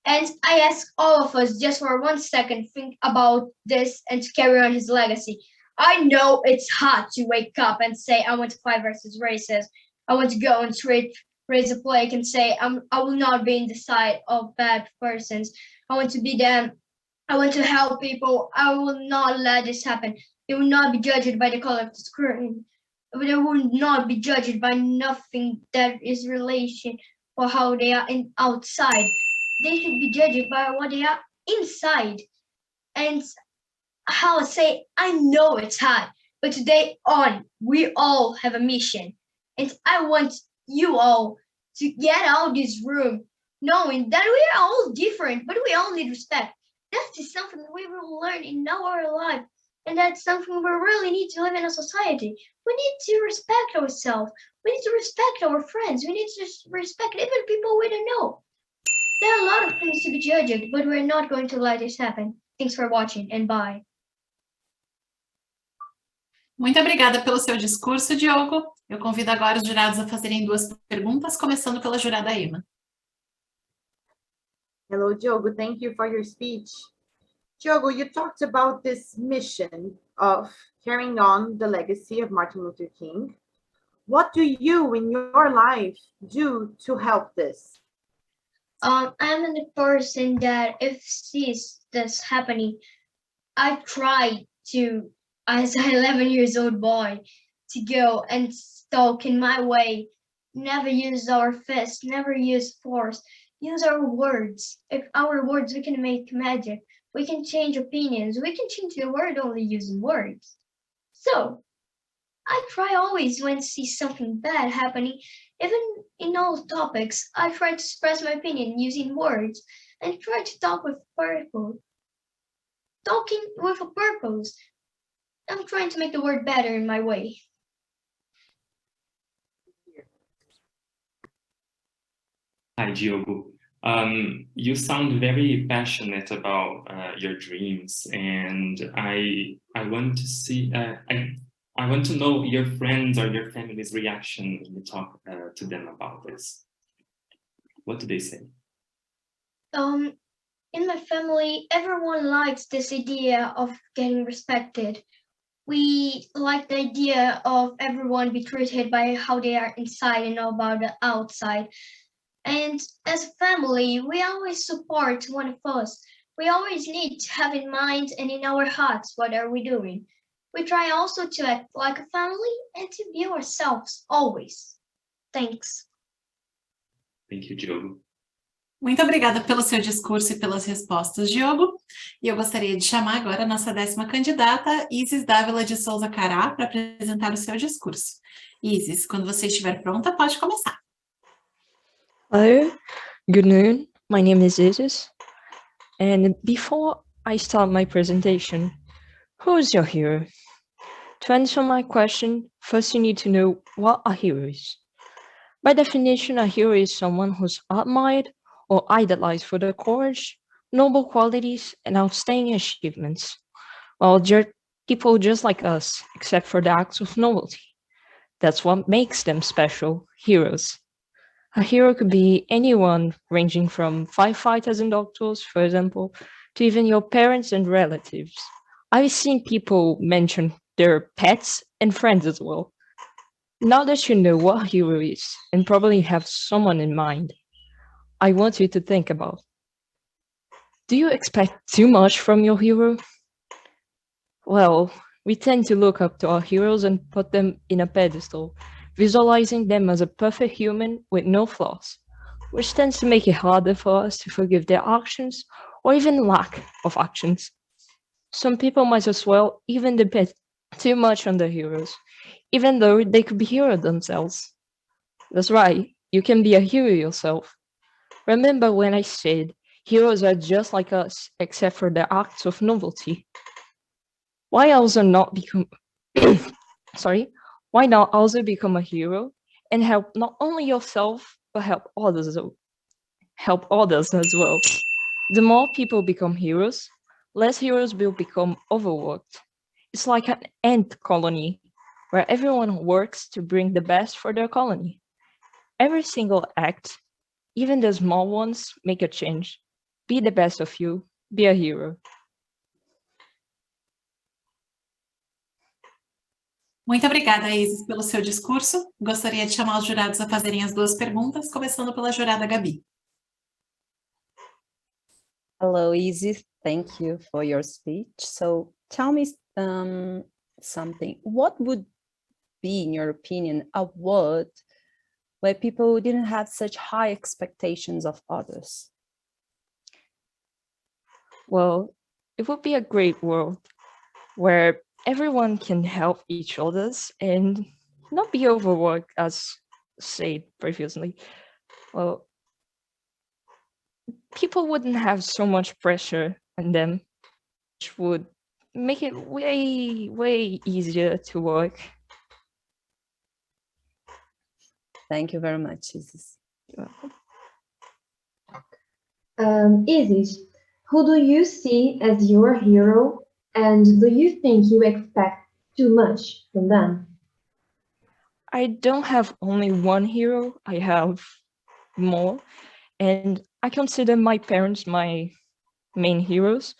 And I ask all of us just for 1 second, think about this and to carry on his legacy. I know it's hard to wake up and say, I want to fight versus racism. I want to go on the street, raise a flag and say, I will not be in the side of bad persons. I want to be them. I want to help people. I will not let this happen. They will not be judged by the color of the skin. They will not be judged by nothing that is relation or how they are outside. They should be judged by what they are inside. And how I say, I know it's hard, but today on, we all have a mission. And I want you all to get out of this room knowing that we are all different, but we all need respect. That is something we will learn in our life. And that's something we really need to live in a society. We need to respect ourselves. We need to respect our friends. We need to respect even people we don't know. There are a lot of things to be judged, but we're not going to let this happen. Thanks for watching, and bye. Muito obrigada pelo seu discurso, Diogo. Eu convido agora os jurados a fazerem 2 perguntas, começando pela jurada Emma. Hello, Diogo. Thank you for your speech. Diogo, you talked about this mission of carrying on the legacy of Martin Luther King. What do you in your life do to help this? I'm the person that if sees this happening, I try to, as an 11 years old boy, to go and talk in my way, never use our fists, never use force, use our words. If our words, we can make magic. We can change opinions. We can change the world only using words. So, I try always when I see something bad happening, even in all topics, I try to express my opinion using words and try to talk with purpose. Talking with a purpose. I'm trying to make the world better in my way. Hi, Diogo. You sound very passionate about your dreams, and I want to see. I want to know your friends or your family's reaction when you talk to them about this. What do they say? In my family, everyone likes this idea of getting respected. We like the idea of everyone be treated by how they are inside and not about the outside. And as a family, we always support one of us. We always need to have in mind and in our hearts what are we doing. We try also to act like a family and to be ourselves always. Thanks. Thank you, Diogo. Muito obrigada pelo seu discurso e pelas respostas, Diogo. E eu gostaria de chamar agora a nossa 10ª candidata, Isis Dávila de Souza Cará, para apresentar o seu discurso. Isis, quando você estiver pronta, pode começar. Hello, good noon. My name is Isis. And before I start my presentation, who is your hero? To answer my question, first you need to know what a hero is. By definition, a hero is someone who's admired or idolized for their courage, noble qualities, and outstanding achievements. Well, they're people just like us, except for the acts of nobility. That's what makes them special, heroes. A hero could be anyone, ranging from firefighters and doctors, for example, to even your parents and relatives. I've seen people mention their pets and friends as well. Now that you know what a hero is, and probably have someone in mind, I want you to think about, do you expect too much from your hero? Well, we tend to look up to our heroes and put them in a pedestal, visualizing them as a perfect human with no flaws, which tends to make it harder for us to forgive their actions or even lack of actions. Some people might as well even depend too much on their heroes, even though they could be heroes themselves. That's right, you can be a hero yourself. Remember when I said heroes are just like us, except for their acts of novelty? Why also not become why not also become a hero and help not only yourself but help others as well? The more people become heroes, less heroes will become overworked. It's like an ant colony where everyone works to bring the best for their colony. Every single act, even the small ones, make a change. Be the best of you, be a hero. Muito obrigada, Isis, pelo seu discurso. Gostaria de chamar os jurados a fazerem as 2 perguntas, começando pela jurada Gabi. Hello, Isis. Thank you for your speech. So tell me something. What would be, in your opinion, a world where people didn't have such high expectations of others? Well, it would be a great world where everyone can help each others and not be overworked, as said previously. Well, people wouldn't have so much pressure on them, which would make it way, way easier to work. Thank you very much, Isis. You're welcome. Isis, who do you see as your hero, and do you think you expect too much from them? I don't have only one hero, I have more, and I consider my parents my main heroes.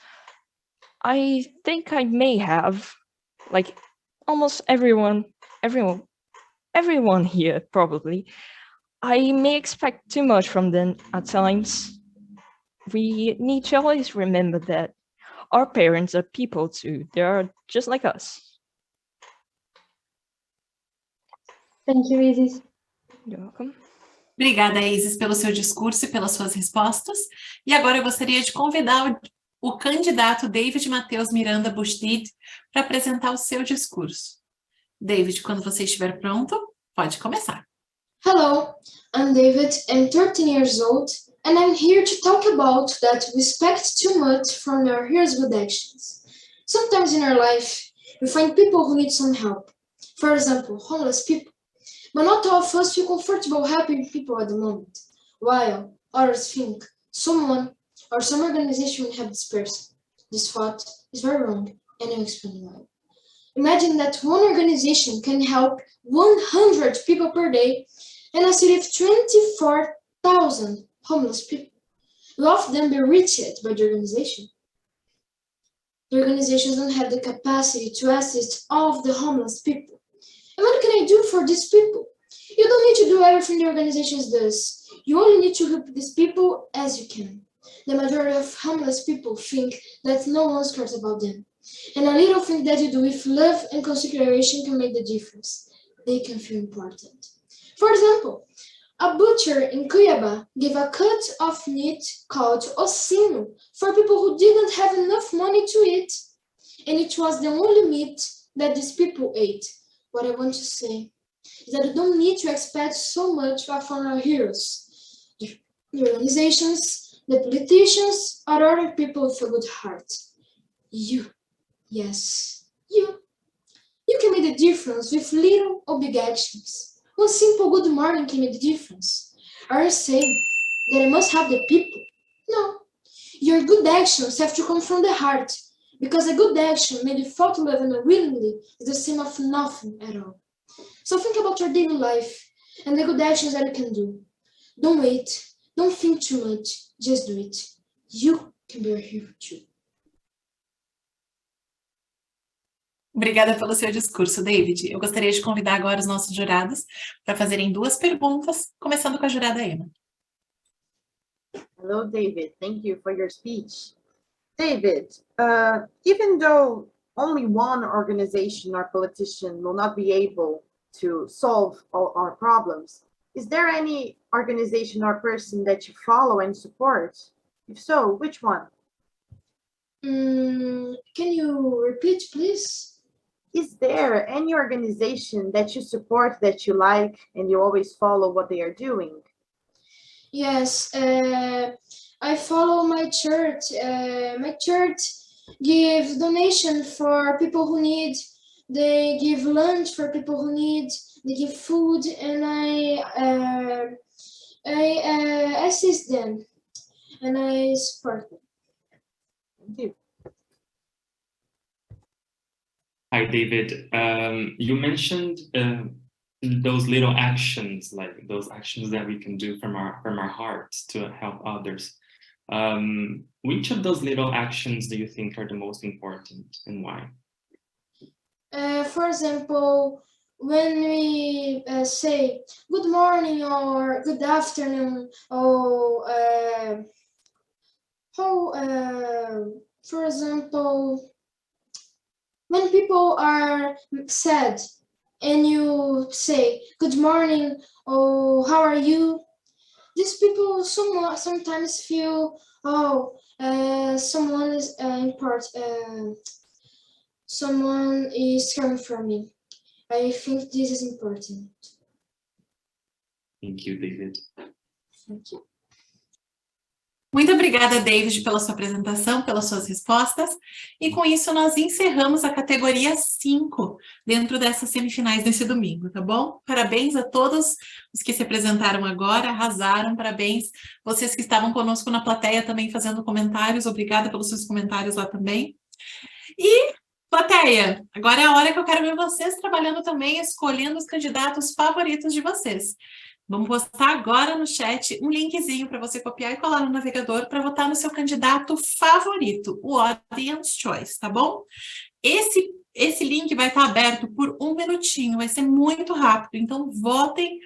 I think I may have, like almost everyone here probably, I may expect too much from them at times. We need to always remember that our parents are people too. They are just like us. Thank you, Isis. You're welcome. Obrigada, Isis, pelo seu discurso e pelas suas respostas. E agora eu gostaria de convidar o candidato David Matheus Miranda Bustit para apresentar o seu discurso. David, quando você estiver pronto, pode começar. Hello, I'm David, I'm 13 years old, and I'm here to talk about that we expect too much from our heroes' good actions. Sometimes in our life, we find people who need some help. For example, homeless people. But not all of us feel comfortable helping people at the moment, while others think someone or some organization will help this person. This thought is very wrong, and I'll explain why. Imagine that one organization can help 100 people per day in a city of 24,000 homeless people. Will all of them be reached by the organization? The organizations don't have the capacity to assist all of the homeless people. And what can I do for these people? You don't need to do everything the organizations does. You only need to help these people as you can. The majority of homeless people think that no one cares about them. And a little thing that you do with love and consideration can make the difference. They can feel important. For example, a butcher in Cuiabá gave a cut of meat called ossinho for people who didn't have enough money to eat. And it was the only meat that these people ate. What I want to say is that you don't need to expect so much from our heroes, the organizations, the politicians, or other people with a good heart. You, yes, you can make the difference with little or big actions. One simple good morning can make the difference. Are you saying that I must help the people? No. Your good actions have to come from the heart, because a good action made without love and willingly is the same of nothing at all. So think about your daily life and the good actions that you can do. Don't wait. Don't think too much. Just do it. You can be a hero too. Obrigada pelo seu discurso, David. Eu gostaria de convidar agora os nossos jurados para fazerem 2 perguntas, começando com a jurada Emma. Hello, David. Thank you for your speech. David, even though only one organization or politician will not be able to solve all our problems, is there any organization or person that you follow and support? If so, which one? Can you repeat, please? Is there any organization that you support, that you like, and you always follow what they are doing? Yes, I follow my church. My church gives donation for people who need. They give lunch for people who need. They give food, and I assist them, and I support them. Thank you. Hi, David. You mentioned those little actions, like those actions that we can do from our hearts to help others. Which of those little actions do you think are the most important, and why? For example, when we say good morning or good afternoon, or for example, when people are sad and you say good morning, or how are you? These people sometimes feel, someone is important. Someone is caring for me. I think this is important. Thank you, David. Thank you. Muito obrigada, David, pela sua apresentação, pelas suas respostas. E com isso nós encerramos a categoria 5 dentro dessas semifinais desse domingo, tá bom? Parabéns a todos os que se apresentaram agora, arrasaram, parabéns. Vocês que estavam conosco na plateia também fazendo comentários, obrigada pelos seus comentários lá também. E, plateia, agora é a hora que eu quero ver vocês trabalhando também, escolhendo os candidatos favoritos de vocês. Vamos postar agora no chat um linkzinho para você copiar e colar no navegador para votar no seu candidato favorito, o Audience Choice, tá bom? Esse link vai estar aberto por 1 minutinho, vai ser muito rápido, então votem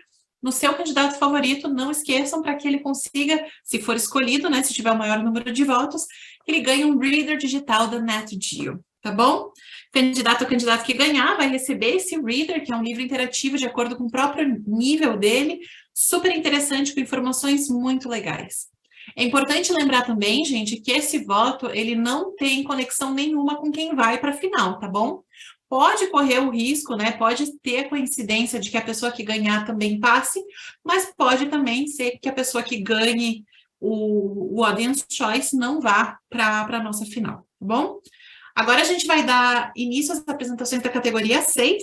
no seu candidato favorito, não esqueçam para que ele consiga, se for escolhido, né, se tiver o maior número de votos, que ele ganhe um reader digital da NetGeo, tá bom? O candidato que ganhar vai receber esse reader, que é um livro interativo de acordo com o próprio nível dele, super interessante, com informações muito legais. É importante lembrar também, gente, que esse voto, ele não tem conexão nenhuma com quem vai para a final, tá bom? Pode correr o risco, né? Pode ter a coincidência de que a pessoa que ganhar também passe, mas pode também ser que a pessoa que ganhe o Audience Choice não vá para a nossa final, tá bom? Agora a gente vai dar início às apresentações da categoria 6,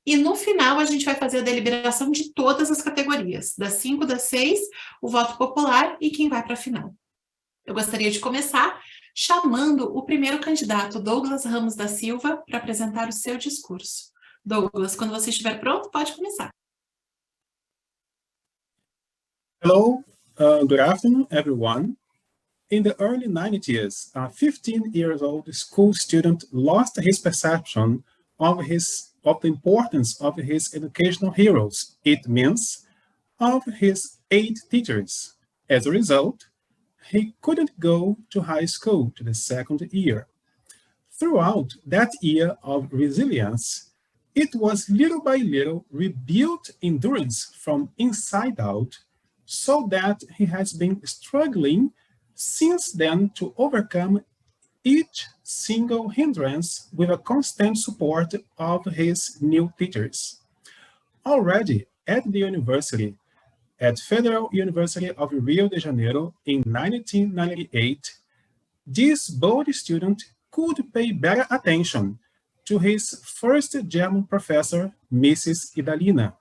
e no final a gente vai fazer a deliberação de todas as categorias, das 5, das 6, o voto popular e quem vai para a final. Eu gostaria de começar chamando o primeiro candidato, Douglas Ramos da Silva, para apresentar o seu discurso. Douglas, quando você estiver pronto, pode começar. Hello, good afternoon, everyone. In the early 90s, a 15-year-old school student lost his perception of the importance of his educational heroes. It means of his 8 teachers. As a result, he couldn't go to high school to the second year. Throughout that year of resilience, it was little by little rebuilt endurance from inside out, so that he has been struggling since then to overcome each single hindrance with a constant support of his new teachers. Already at the university, at Federal University of Rio de Janeiro in 1998, this bold student could pay better attention to his first German professor, Mrs. Idalina.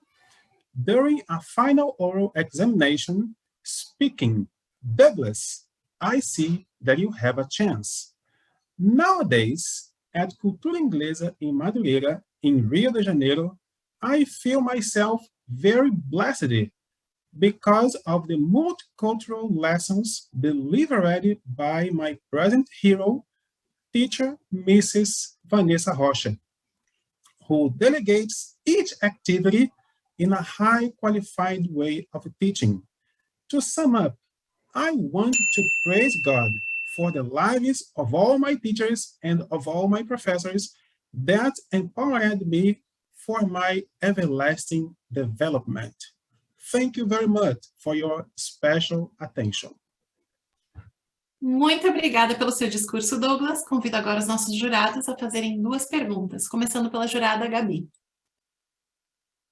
During a final oral examination, speaking, "Douglas, I see that you have a chance." Nowadays, at Cultura Inglesa in Madureira, in Rio de Janeiro, I feel myself very blessed because of the multicultural lessons delivered by my present hero, teacher Mrs. Vanessa Rocha, who delegates each activity in a high qualified way of teaching. To sum up, I want to praise God for the lives of all my teachers and of all my professors that empowered me for my everlasting development. Thank you very much for your special attention. Muito obrigada pelo seu discurso, Douglas. Convido agora os nossos jurados a fazerem 2 perguntas, começando pela jurada Gabi.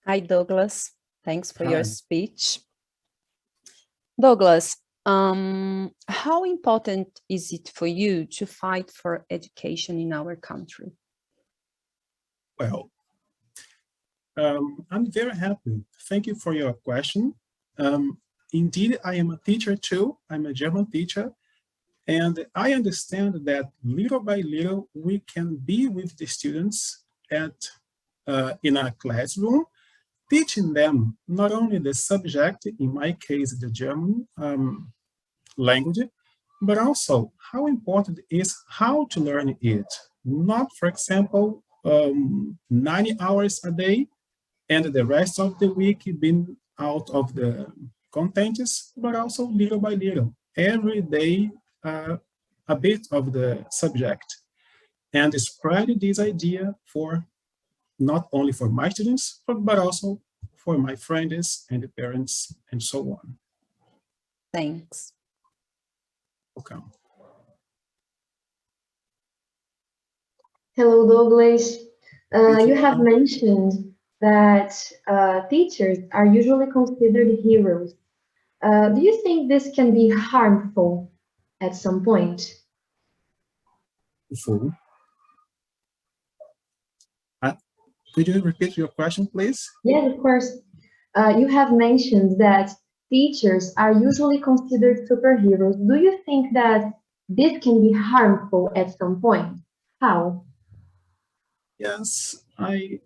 Hi, Douglas. Thanks for your Hi. speech. Douglas, how important is it for you to fight for education in our country? Well, I'm very happy. Thank you for your question. Indeed, I am a teacher too. I'm a German teacher. And I understand that little by little, we can be with the students in a classroom, teaching them not only the subject, in my case, the German language, but also how important it is how to learn it. Not, for example, 90 hours a day, and the rest of the week being out of the contents, but also little by little, every day, a bit of the subject, and spread this idea for not only for my students, but also for my friends and the parents and so on. Thanks. Welcome. Hello, Douglas. You have mentioned that teachers are usually considered heroes. Do you think this can be harmful at some point? Could you repeat your question, please? Yes, of course. You have mentioned that teachers are usually considered superheroes. Do you think that this can be harmful at some point? How? Yes, I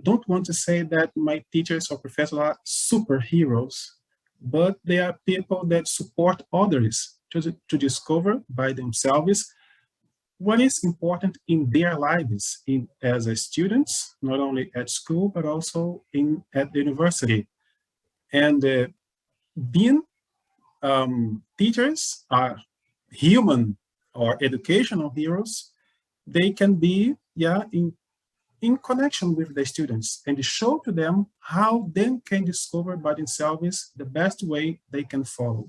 don't want to say that my teachers or professors are superheroes, but they are people that support others to discover by themselves what is important in their lives as a students, not only at school, but also at the university. And being teachers are human or educational heroes. They can be, in connection with the students and show to them how they can discover by themselves the best way they can follow.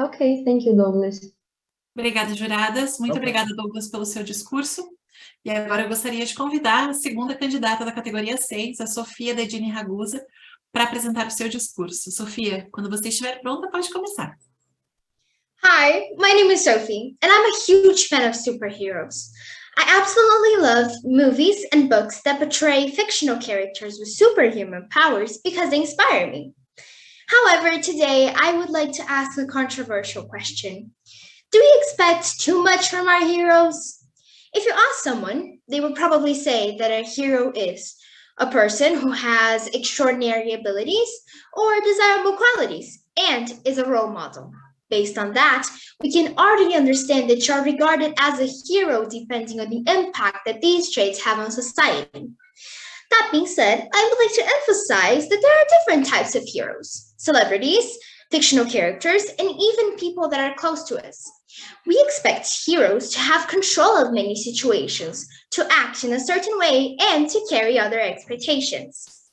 Okay, thank you, Douglas. Obrigada, juradas. Muito obrigada, Douglas, pelo seu discurso. E agora eu gostaria de convidar a segunda candidata da categoria 6, a Sofia Dedini Ragusa, para apresentar o seu discurso. Sofia, quando você estiver pronta, pode começar. Hi, my name is Sophie, and I'm a huge fan of superheroes. I absolutely love movies and books that portray fictional characters with superhuman powers because they inspire me. However, today I would like to ask a controversial question. Do we expect too much from our heroes? If you ask someone, they would probably say that a hero is a person who has extraordinary abilities or desirable qualities and is a role model. Based on that, we can already understand that you're regarded as a hero depending on the impact that these traits have on society. That being said, I would like to emphasize that there are different types of heroes: celebrities, fictional characters, and even people that are close to us. We expect heroes to have control of many situations, to act in a certain way, and to carry out their expectations.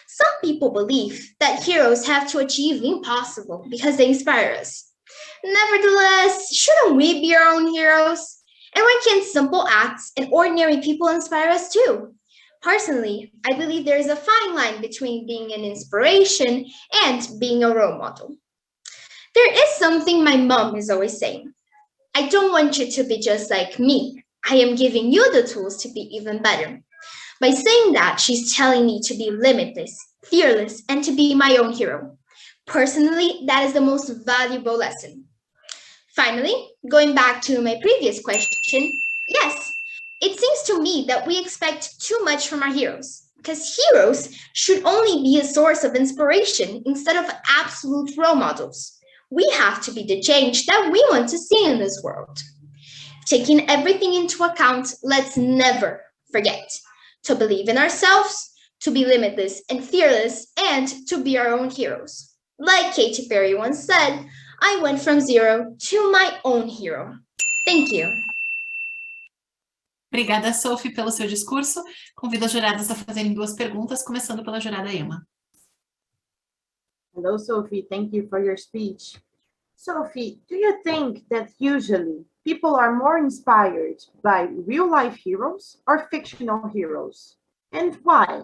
Some people believe that heroes have to achieve the impossible because they inspire us. Nevertheless, shouldn't we be our own heroes? And why can't simple acts and ordinary people inspire us too? Personally, I believe there is a fine line between being an inspiration and being a role model. There is something my mom is always saying. I don't want you to be just like me. I am giving you the tools to be even better. By saying that, she's telling me to be limitless, fearless, and to be my own hero. Personally, that is the most valuable lesson. Finally, going back to my previous question, yes, it seems to me that we expect too much from our heroes, because heroes should only be a source of inspiration instead of absolute role models. We have to be the change that we want to see in this world. Taking everything into account, let's never forget to believe in ourselves, to be limitless and fearless, and to be our own heroes. Like Katy Perry once said, I went from zero to my own hero. Thank you. Obrigada, Sophie, pelo seu discurso. Convido as juradas a fazerem 2 perguntas, começando pela jurada Emma. Hello, Sophie. Thank you for your speech. Sophie, do you think that usually people are more inspired by real-life heroes or fictional heroes? And why?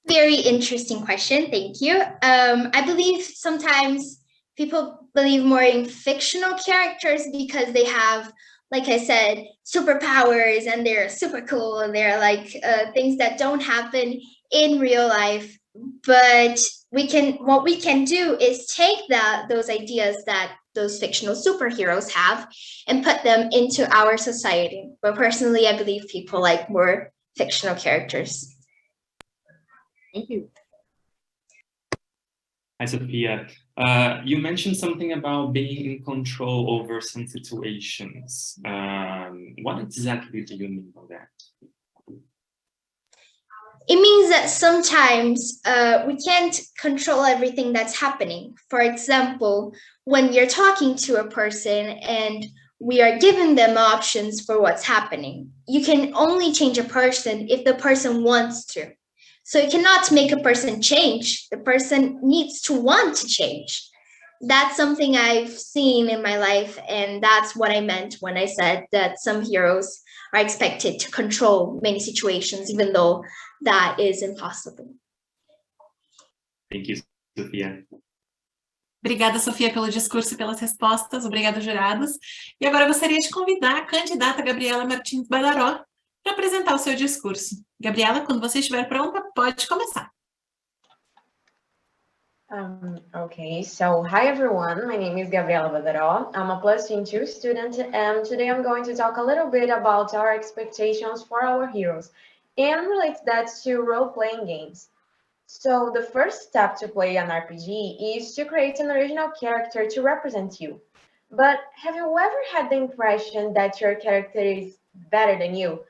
Very interesting question. Thank you. I believe sometimes people believe more in fictional characters because they have, like I said, superpowers and they're super cool and they're like things that don't happen in real life. But what we can do is take those ideas that those fictional superheroes have and put them into our society. But personally, I believe people like more fictional characters. Thank you. Hi, Sophia. You mentioned something about being in control over some situations. What exactly do you mean by that? It means that sometimes we can't control everything that's happening. For example, when you're talking to a person and we are giving them options for what's happening, you can only change a person if the person wants to. So you cannot make a person change. The person needs to want to change. That's something I've seen in my life, and that's what I meant when I said that some heroes are expected to control many situations, even though that is impossible. Thank you, Sophia. Obrigada, Sofia, pelo discurso e pelas respostas. Obrigada, jurados. E agora eu gostaria de convidar a candidata Gabriela Martins Badaró para apresentar o seu discurso. Gabriela, quando você estiver pronta, pode começar. Okay, so hi everyone, my name is Gabriela Badaró. I'm a +2 student, and today I'm going to talk a little bit about our expectations for our heroes and relate that to role-playing games. So the first step to play an RPG is to create an original character to represent you. But have you ever had the impression that your character is better than you?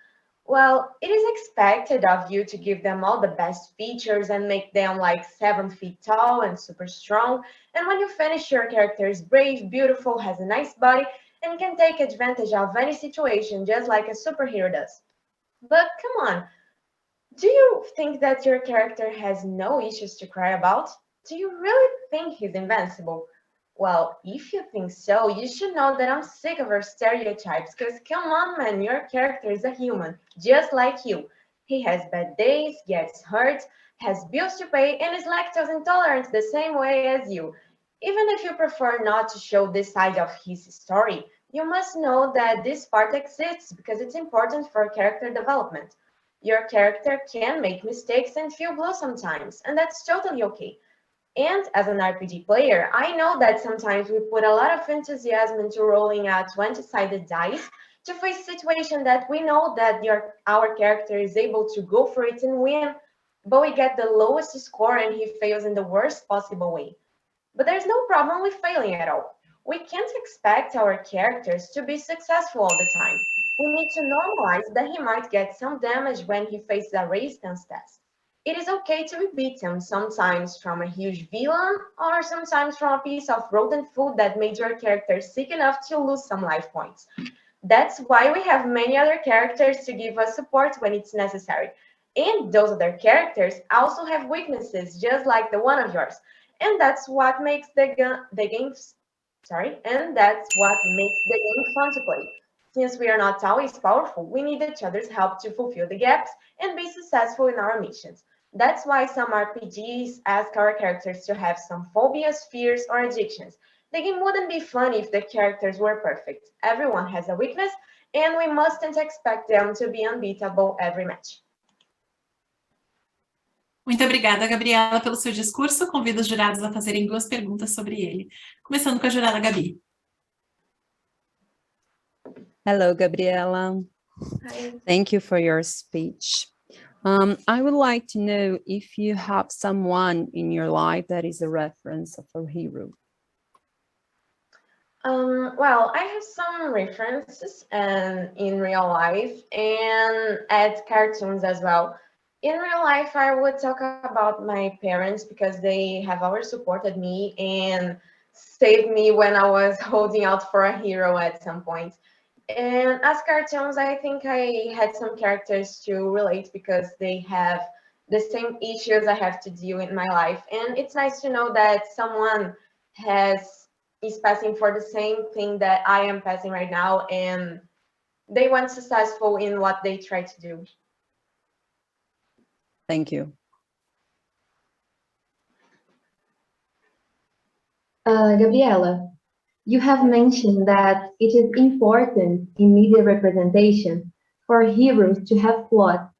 Well, it is expected of you to give them all the best features and make them like 7 feet tall and super strong. And when you finish, your character is brave, beautiful, has a nice body, and can take advantage of any situation just like a superhero does. But come on, do you think that your character has no issues to cry about? Do you really think he's invincible? Well, if you think so, you should know that I'm sick of our stereotypes, because come on, man, your character is a human, just like you. He has bad days, gets hurt, has bills to pay, and is lactose intolerant the same way as you. Even if you prefer not to show this side of his story, you must know that this part exists because it's important for character development. Your character can make mistakes and feel blue sometimes, and that's totally okay. And as an RPG player, I know that sometimes we put a lot of enthusiasm into rolling a 20-sided dice to face a situation that we know that our character is able to go for it and win, but we get the lowest score and he fails in the worst possible way. But there's no problem with failing at all. We can't expect our characters to be successful all the time. We need to normalize that he might get some damage when he faces a resistance test. It is okay to be beaten, sometimes from a huge villain, or sometimes from a piece of rotten food that made your character sick enough to lose some life points. That's why we have many other characters to give us support when it's necessary. And those other characters also have weaknesses, just like the one of yours. And that's what makes the game fun to play. Since we are not always powerful, we need each other's help to fulfill the gaps and be successful in our missions. That's why some RPGs ask our characters to have some phobias, fears, or addictions. The game wouldn't be fun if the characters were perfect. Everyone has a weakness, and we mustn't expect them to be unbeatable every match. Muito obrigada, Gabriela, pelo seu discurso. Convido os jurados a fazerem 2 perguntas sobre ele. Começando com a jurada Gabi. Hello, Gabriela. Hi. Thank you for your speech. I would like to know if you have someone in your life that is a reference of a hero. Well, I have some references in real life and at cartoons as well. In real life, I would talk about my parents because they have always supported me and saved me when I was holding out for a hero at some point. And as cartoons, I think I had some characters to relate because they have the same issues I have to deal in my life. And it's nice to know that someone is passing for the same thing that I am passing right now, and they went successful in what they try to do. Thank you. Gabriela, you have mentioned that it is important in media representation for heroes to have plot.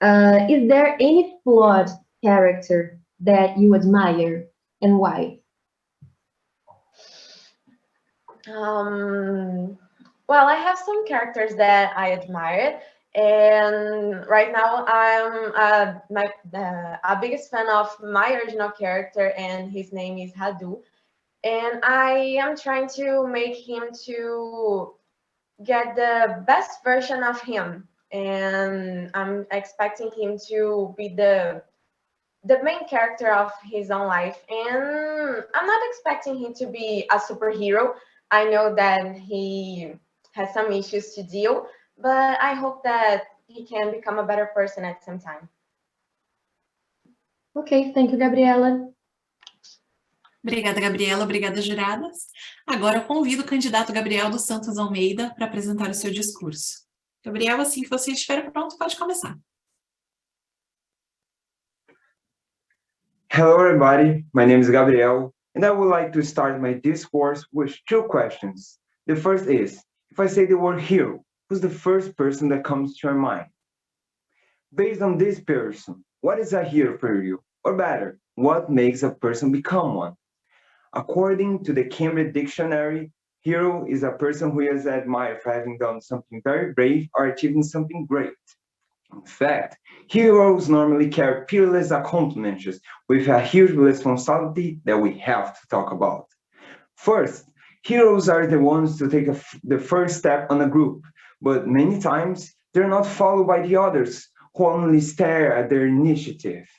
Is there any flawed character that you admire and why? Well, I have some characters that I admire, and right now I'm a biggest fan of my original character, and his name is Hadu. And I am trying to make him to get the best version of him, and I'm expecting him to be the main character of his own life. And I'm not expecting him to be a superhero. I know that he has some issues to deal, but I hope that he can become a better person at some time. Okay, thank you, Gabriela. Obrigada, Gabriela. Obrigada, juradas. Agora eu convido o candidato Gabriel dos Santos Almeida para apresentar o seu discurso. Gabriel, assim que você estiver pronto, pode começar. Hello, everybody. My name is Gabriel, and I would like to start my discourse with 2 questions. The first is, if I say the word hero, who's the first person that comes to your mind? Based on this person, what is a hero for you? Or better, what makes a person become one? According to the Cambridge Dictionary, hero is a person who is admired for having done something very brave or achieving something great. In fact, heroes normally carry peerless accomplishments with a huge responsibility that we have to talk about. First, heroes are the ones to take the first step on a group, but many times they're not followed by the others who only stare at their initiative.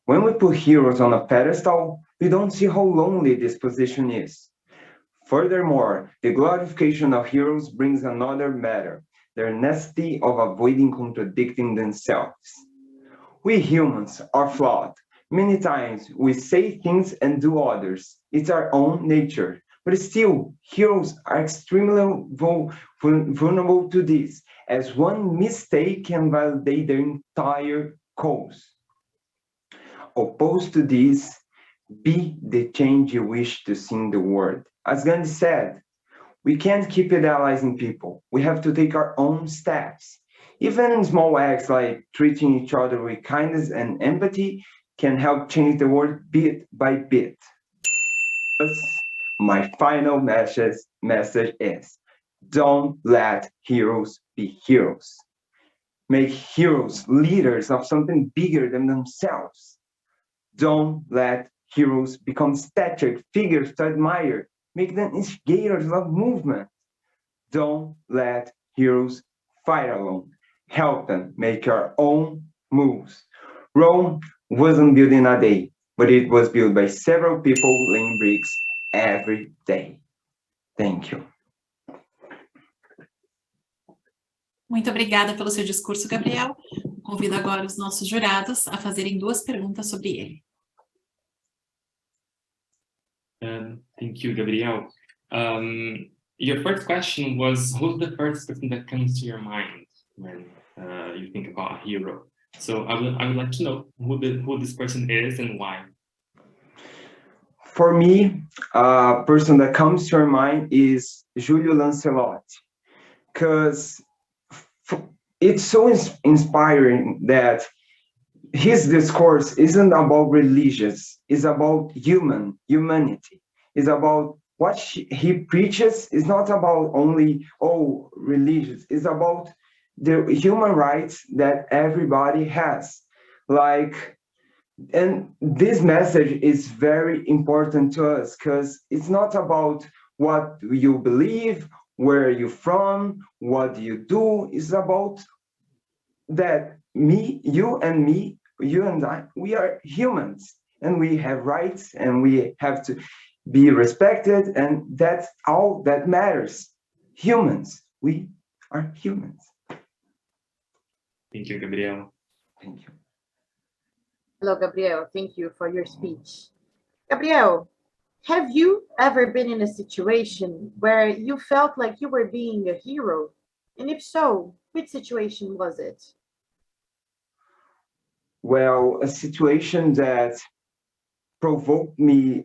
When we put heroes on a pedestal, we don't see how lonely this position is. Furthermore, the glorification of heroes brings another matter, their necessity of avoiding contradicting themselves. We humans are flawed. Many times we say things and do others. It's our own nature. But still, heroes are extremely vulnerable to this, as one mistake can validate their entire cause. Opposed to this, be the change you wish to see in the world. As Gandhi said, we can't keep idealizing people. We have to take our own steps. Even small acts like treating each other with kindness and empathy can help change the world bit by bit. Thus, my final message is, don't let heroes be heroes. Make heroes leaders of something bigger than themselves. Don't let heroes become static figures to admire. Make them instigators of movement. Don't let heroes fight alone. Help them make our own moves. Rome wasn't built in a day, but it was built by several people laying bricks every day. Thank you. Muito obrigada pelo seu discurso, Gabriel. Convido agora os nossos jurados a fazerem 2 perguntas sobre ele. Thank you, Gabriel. Your first question was, who's the first person that comes to your mind when you think about a hero? So I would like to know who this person is and why. For me, a person that comes to your mind is Julio Lancelot, because it's so inspiring that his discourse isn't about religious, it's about humanity. It's about what he preaches is not about only, religious. It's about the human rights that everybody has. And this message is very important to us because it's not about what you believe, where you're from, what you do. It's about that you and I, we are humans and we have rights and we have to be respected, and that's all that matters. Humans, we are humans. Thank you, Gabriel. Thank you. Hello, Gabriel. Thank you for your speech. Gabriel, have you ever been in a situation where you felt like you were being a hero? And if so, which situation was it? Well, a situation that provoked me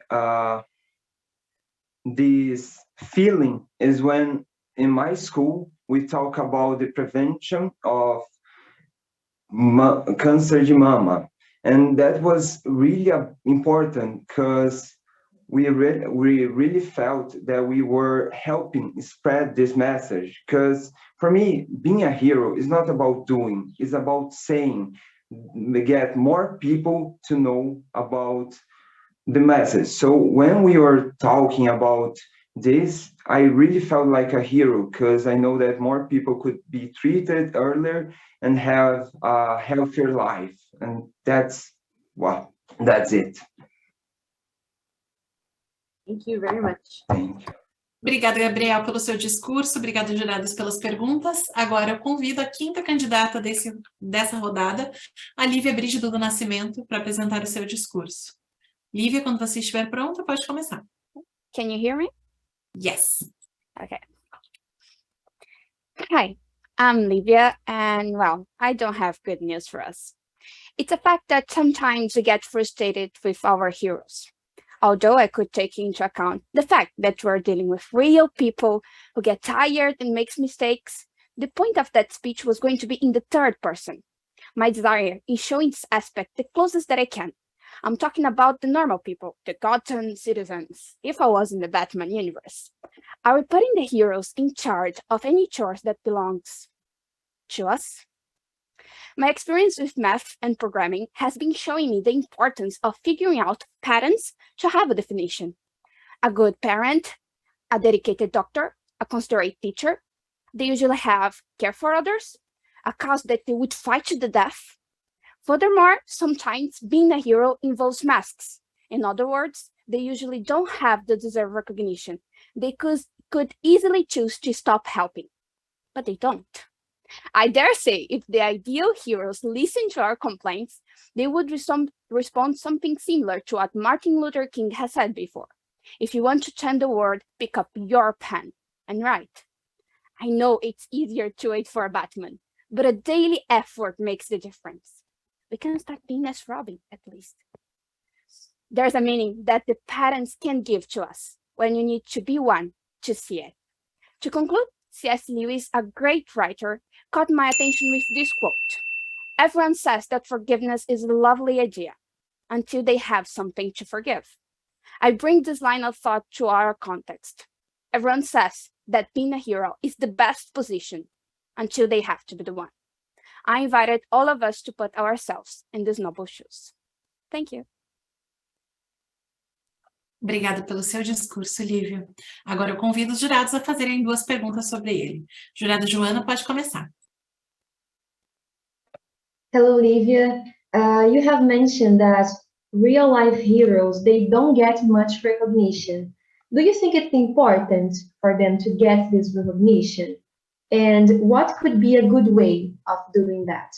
this feeling is when in my school we talk about the prevention of câncer de mama, and that was really important because we really felt that we were helping spread this message. Because for me, being a hero is not about doing, it's about saying, get more people to know about the message. So when we were talking about this, I really felt like a hero because I know that more people could be treated earlier and have a healthier life. And that's it. Thank you very much. Thank you. Obrigada, Gabriel, pelo seu discurso. Obrigada, jurados, pelas perguntas. Agora eu convido a 5ª candidata dessa rodada, a Lívia Brígido do Nascimento, para apresentar o seu discurso. Lívia, quando você estiver pronta, pode começar. Can you hear me? Yes. Okay. Hi, I'm Livia, and well, I don't have good news for us. It's a fact that sometimes we get frustrated with our heroes. Although I could take into account the fact that we're dealing with real people who get tired and makes mistakes, the point of that speech was going to be in the 3rd person. My desire is showing this aspect the closest that I can. I'm talking about the normal people, the Gotham citizens, if I was in the Batman universe. Are we putting the heroes in charge of any chores that belongs to us? My experience with math and programming has been showing me the importance of figuring out patterns to have a definition. A good parent, a dedicated doctor, a considerate teacher, they usually have care for others, a cause that they would fight to the death. Furthermore, sometimes being a hero involves masks. In other words, they usually don't have the deserved recognition. They could easily choose to stop helping, but they don't. I dare say if the ideal heroes listened to our complaints, they would respond something similar to what Martin Luther King has said before. If you want to change the world, pick up your pen and write. I know it's easier to wait for a Batman, but a daily effort makes the difference. We can start being as Robin, at least. There's a meaning that the parents can give to us when you need to be one to see it. To conclude, C.S. Lewis, a great writer, caught my attention with this quote. Everyone says that forgiveness is a lovely idea until they have something to forgive. I bring this line of thought to our context. Everyone says that being a hero is the best position until they have to be the one. I invited all of us to put ourselves in these noble shoes. Thank you. Obrigada pelo seu discurso, Lívia. Agora eu convido os jurados a fazerem 2 perguntas sobre ele. Jurada Joana, pode começar. Hello, Livia. You have mentioned that real-life heroes, they don't get much recognition. Do you think it's important for them to get this recognition? And what could be a good way of doing that?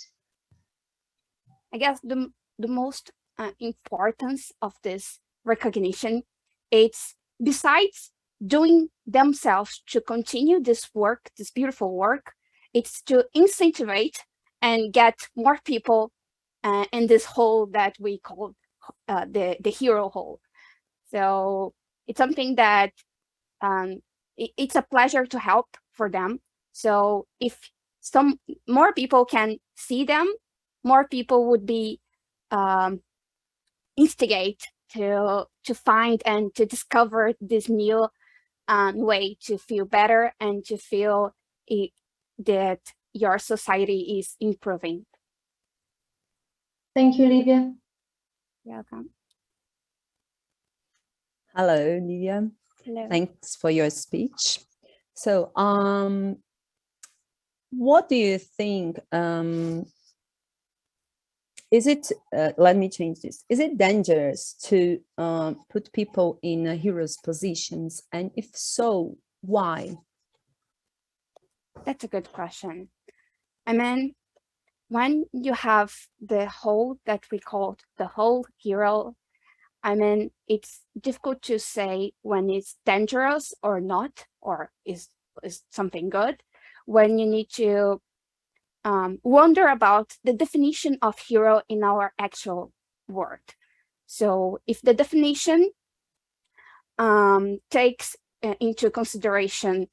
I guess the most importance of this recognition, it's besides doing themselves to continue this work, this beautiful work, it's to incentivize and get more people in this hole that we call the hero hole. So it's something that it's a pleasure to help for them. So if some more people can see them, more people would be instigate to find and to discover this new way to feel better and to feel that your society is improving. Thank you, Livia. You're welcome. Hello, Livia. Hello. Thanks for your speech. So, what do you think? Is it, let me change this. Is it dangerous to put people in heroes' positions? And if so, why? That's a good question. I mean, when you have the whole that we call the whole hero, I mean, it's difficult to say when it's dangerous or not, or is something good, when you need to wonder about the definition of hero in our actual word. So if the definition takes into consideration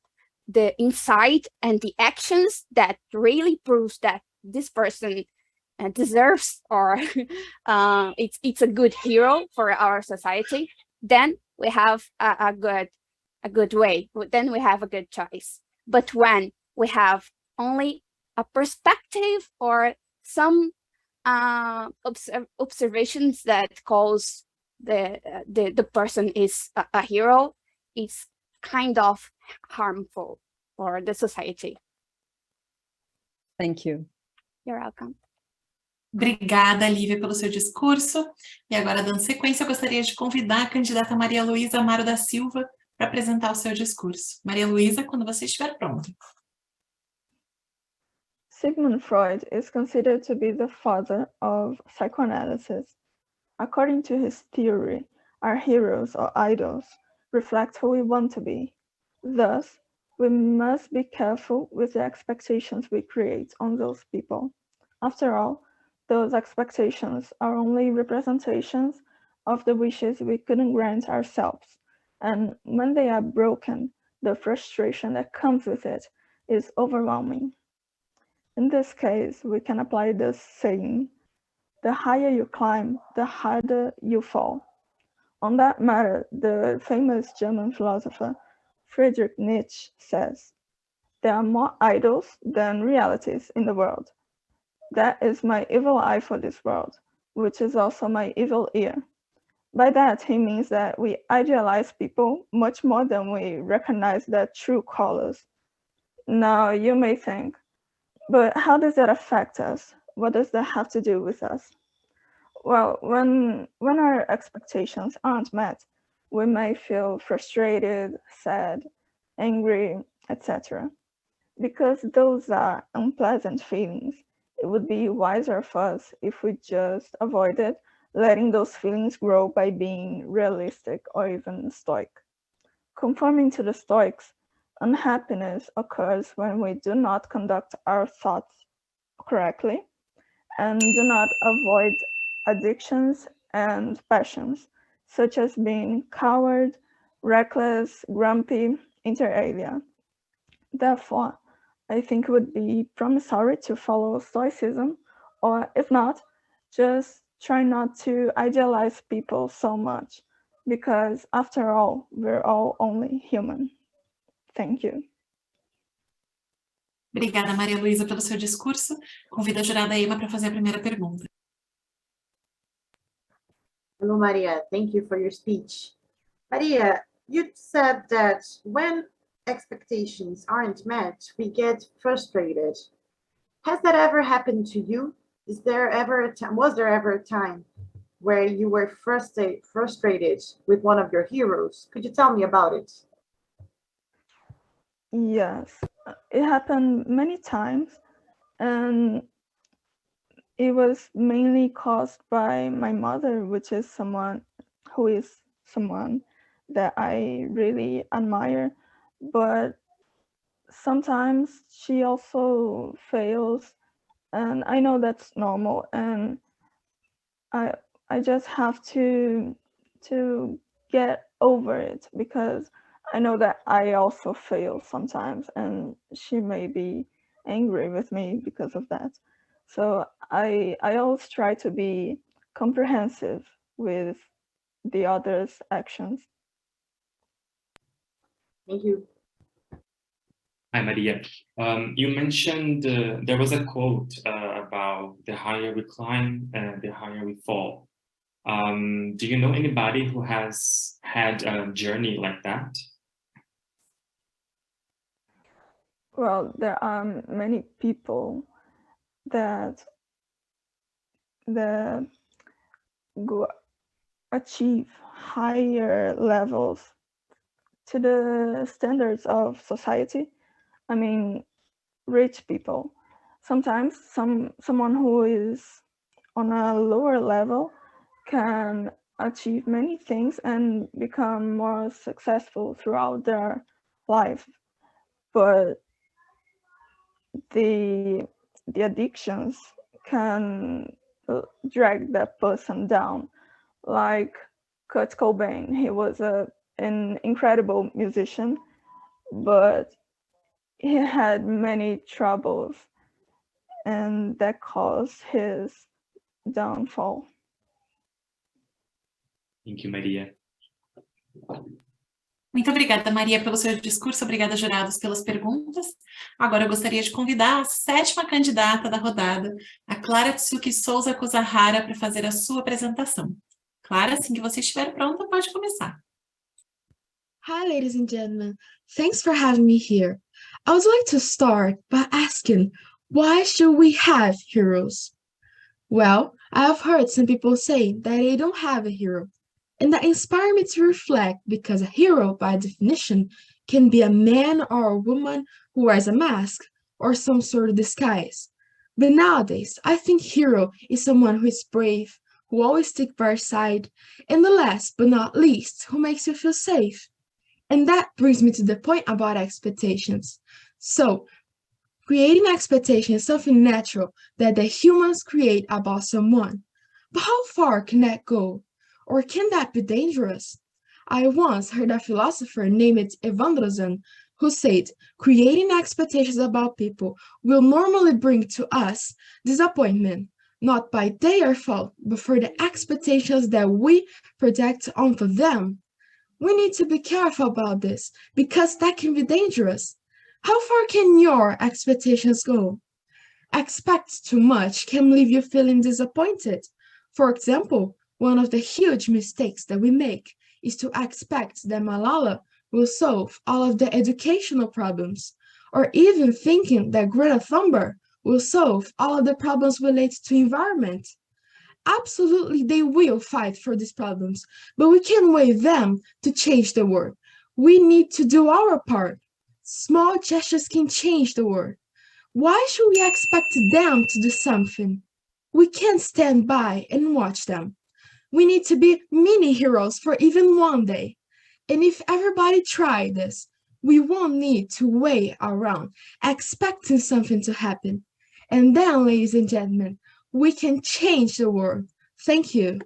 the insight and the actions that really proves that this person deserves or it's a good hero for our society, then we have a good way. Then we have a good choice. But when we have only a perspective or some observations that calls the person is a hero, it's kind of harmful for the society. Thank you. You're welcome. Obrigada, Lívia, pelo seu discurso. E agora, dando sequência, eu gostaria de convidar a candidata Maria Luísa Amaro da Silva para apresentar o seu discurso. Maria Luísa, quando você estiver pronta. Sigmund Freud is considered to be the father of psychoanalysis. According to his theory, our heroes or idols reflect who we want to be. Thus, we must be careful with the expectations we create on those people. After all, those expectations are only representations of the wishes we couldn't grant ourselves, and when they are broken, the frustration that comes with it is overwhelming. In this case, we can apply this saying, the higher you climb, the harder you fall. On that matter, the famous German philosopher Friedrich Nietzsche says, there are more idols than realities in the world. That is my evil eye for this world, which is also my evil ear. By that, he means that we idealize people much more than we recognize their true colors. Now, you may think, but how does that affect us? What does that have to do with us? Well, when our expectations aren't met, we may feel frustrated, sad, angry, etc. Because those are unpleasant feelings, it would be wiser of us if we just avoided letting those feelings grow by being realistic or even stoic. Conforming to the Stoics, unhappiness occurs when we do not conduct our thoughts correctly and do not avoid addictions and passions, such as being coward, reckless, grumpy, inter alia. Therefore, I think it would be promissory to follow Stoicism, or if not, just try not to idealize people so much, because after all, we're all only human. Thank you. Obrigada, Maria Luísa, pelo seu discurso. Convido a jurada Emma para fazer a primeira pergunta. Hello, Maria. Thank you for your speech. Maria, you said that when expectations aren't met, we get frustrated. Has that ever happened to you? Was there ever a time where you were frustrated with one of your heroes? Could you tell me about it? Yes, it happened many times, and it was mainly caused by my mother, which is someone that I really admire, but sometimes she also fails, and I know that's normal, and I just have to get over it, because I know that I also fail sometimes, and she may be angry with me because of that. So I always try to be comprehensive with the other's actions. Thank you. Hi, Maria. You mentioned there was a quote about the higher we climb, the higher we fall. Do you know anybody who has had a journey like that? Well, there are many people that go achieve higher levels to the standards of society. I mean, rich people. Sometimes someone who is on a lower level can achieve many things and become more successful throughout their life. But the addictions can drag that person down. Like Kurt Cobain, he was an incredible musician, but he had many troubles, and that caused his downfall. Thank you, Maria. Muito obrigada, Maria, pelo seu discurso. Obrigada, jurados, pelas perguntas. Agora eu gostaria de convidar a sétima candidata da rodada, a Clara Tsuki Souza Kuzahara, para fazer a sua apresentação. Clara, assim que você estiver pronta, pode começar. Hi, ladies and gentlemen. Thanks for having me here. I would like to start by asking, why should we have heroes? Well, I have heard some people say that they don't have a hero, and that inspired me to reflect, because a hero, by definition, can be a man or a woman who wears a mask or some sort of disguise. But nowadays, I think hero is someone who is brave, who always sticks by your side, and the last but not least, who makes you feel safe. And that brings me to the point about expectations. So, creating expectation is something natural that the humans create about someone. But how far can that go? Or can that be dangerous? I once heard a philosopher named Evandrosen who said, creating expectations about people will normally bring to us disappointment, not by their fault, but for the expectations that we project onto them. We need to be careful about this, because that can be dangerous. How far can your expectations go? Expect too much can leave you feeling disappointed. For example, one of the huge mistakes that we make is to expect that Malala will solve all of the educational problems, or even thinking that Greta Thunberg will solve all of the problems related to environment. Absolutely, they will fight for these problems, but we can't wait them to change the world. We need to do our part. Small gestures can change the world. Why should we expect them to do something? We can't stand by and watch them. We need to be mini heroes for even one day. And if everybody tried this, we won't need to wait around expecting something to happen. And then, ladies and gentlemen, we can change the world. Thank you.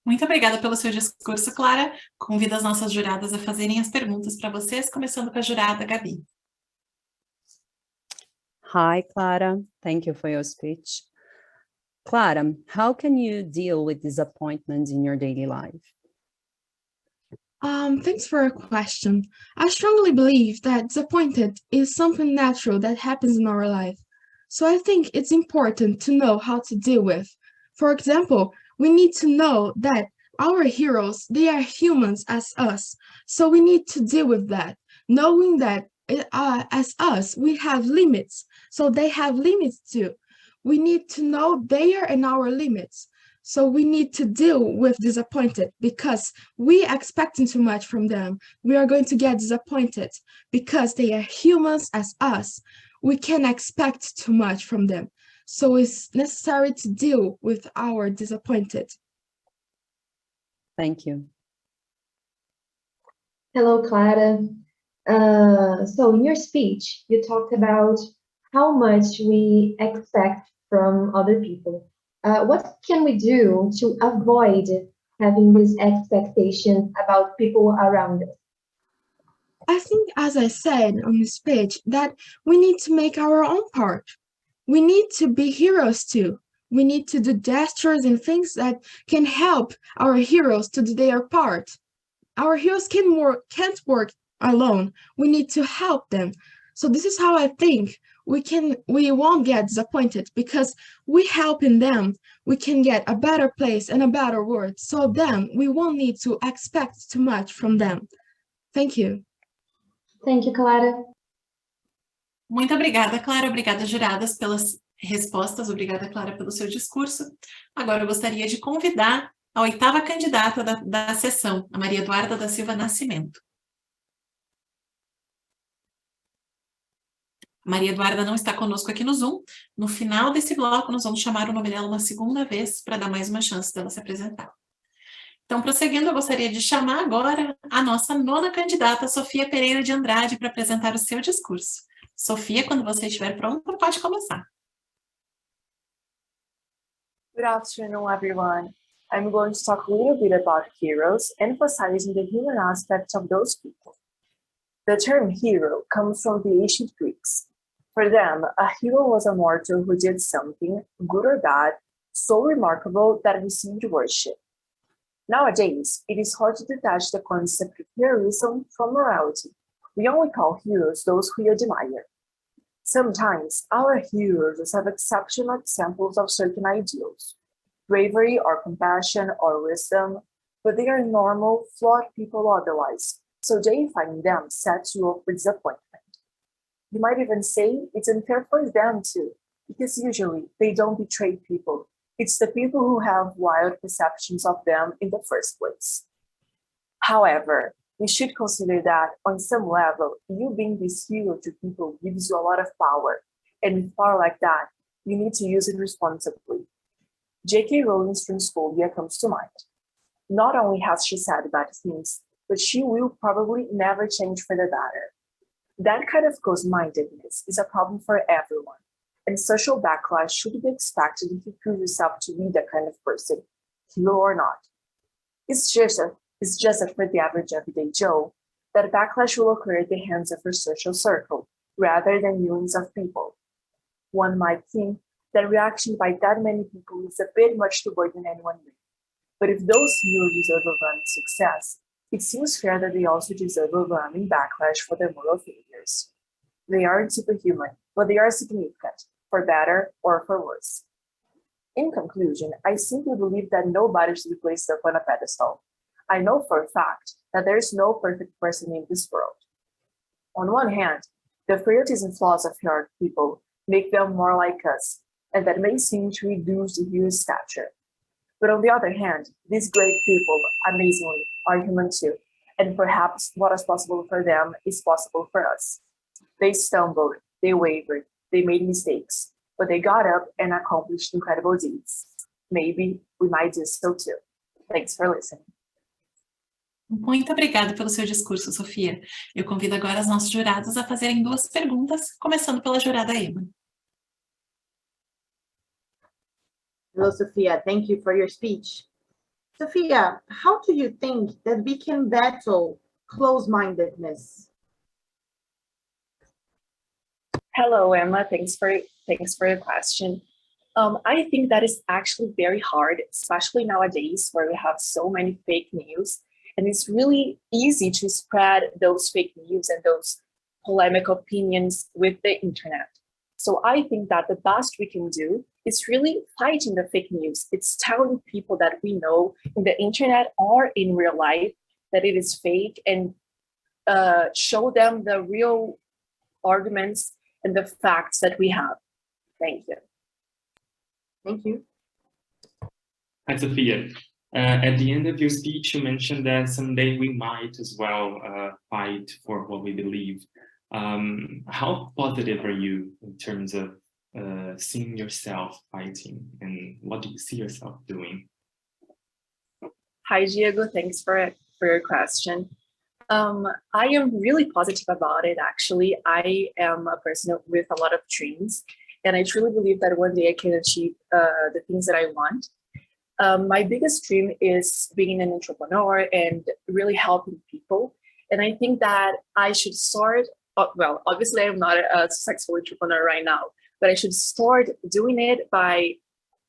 Muito obrigada pelo seu discurso, Clara. Convido as nossas juradas a fazerem as perguntas para vocês, começando com a jurada Gabi. Hi, Clara. Thank you for your speech. Clara, how can you deal with disappointments in your daily life? Thanks for your question. I strongly believe that disappointed is something natural that happens in our life. So I think it's important to know how to deal with. For example, we need to know that our heroes, they are humans as us. So we need to deal with that, knowing that as us, we have limits. So they have limits too. We need to know their and our limits. So we need to deal with disappointed because we are expecting too much from them. We are going to get disappointed because they are humans as us. We can't expect too much from them. So it's necessary to deal with our disappointed. Thank you. Hello, Clara. So in your speech, you talked about how much we expect from other people. What can we do to avoid having this expectation about people around us? I think, as I said on the speech, that we need to make our own part. We need to be heroes too. We need to do gestures and things that can help our heroes to do their part. Our heroes can't work alone. We need to help them. So this is how I think we won't get disappointed because we helping them, we can get a better place and a better world. So then we won't need to expect too much from them. Thank you. Thank you, Clara. Muito obrigada, Clara. Obrigada, juradas, pelas respostas. Obrigada, Clara, pelo seu discurso. Agora eu gostaria de convidar a oitava candidata da sessão, a Maria Eduarda da Silva Nascimento. Maria Eduarda não está conosco aqui no Zoom. No final desse bloco, nós vamos chamar o nome dela uma segunda vez para dar mais uma chance dela se apresentar. Então, prosseguindo, eu gostaria de chamar agora a nossa nona candidata, Sofia Pereira de Andrade, para apresentar o seu discurso. Sofia, quando você estiver pronta, pode começar. Good afternoon, everyone. I'm going to talk a little bit about heroes, emphasizing the human aspect of those people. The term hero comes from the ancient Greeks. For them, a hero was a mortal who did something, good or bad, so remarkable that it received worship. Nowadays, it is hard to detach the concept of heroism from morality. We only call heroes those we admire. Sometimes, our heroes have exceptional examples of certain ideals, bravery or compassion or wisdom, but they are normal, flawed people otherwise, so deifying them sets you up with disappointment. You might even say it's unfair for them too, because usually they don't betray people. It's the people who have wild perceptions of them in the first place. However, we should consider that on some level, you being this hero to people gives you a lot of power. And with power like that, you need to use it responsibly. J.K. Rowling's transphobia comes to mind. Not only has she said bad things, but she will probably never change for the better. That kind of close-mindedness is a problem for everyone, and social backlash should be expected if you prove yourself to be that kind of person, hero or not. It's just that for the average everyday Joe, that backlash will occur at the hands of her social circle, rather than millions of people. One might think that reaction by that many people is a bit much to burden anyone with. But if those heroes deserve overwhelming success, it seems fair that they also deserve overwhelming backlash for their moral failures. They aren't superhuman, but they are significant, for better or for worse. In conclusion, I simply believe that nobody should be placed up on a pedestal. I know for a fact that there is no perfect person in this world. On one hand, the frailties and flaws of heroic people make them more like us, and that may seem to reduce the hero's stature. But on the other hand, these great people, amazingly, are human too, and perhaps what is possible for them is possible for us. They stumbled, they wavered, they made mistakes, but they got up and accomplished incredible deeds. Maybe we might do so too. Thanks for listening. Muito obrigada pelo seu discurso, Sofia. Eu convido agora os nossos jurados a fazerem 2 perguntas, começando pela jurada Emma. Hello, Sophia. Thank you for your speech. Sophia, how do you think that we can battle close-mindedness? Hello, Emma. Thanks for your question. I think that is actually very hard, especially nowadays where we have so many fake news, and it's really easy to spread those fake news and those polemic opinions with the internet. So I think that the best we can do is really fighting the fake news. It's telling people that we know in the internet or in real life that it is fake, and show them the real arguments and the facts that we have. Thank you. Thank you. Hi, Sophia. At the end of your speech, you mentioned that someday we might as well fight for what we believe. How positive are you in terms of seeing yourself fighting, and what do you see yourself doing? Hi, Diego. Thanks for your question. I am really positive about it, actually. I am a person with a lot of dreams, and I truly believe that one day I can achieve the things that I want. My biggest dream is being an entrepreneur and really helping people. And I think that I should start, well, obviously I'm not a successful entrepreneur right now, but I should start doing it by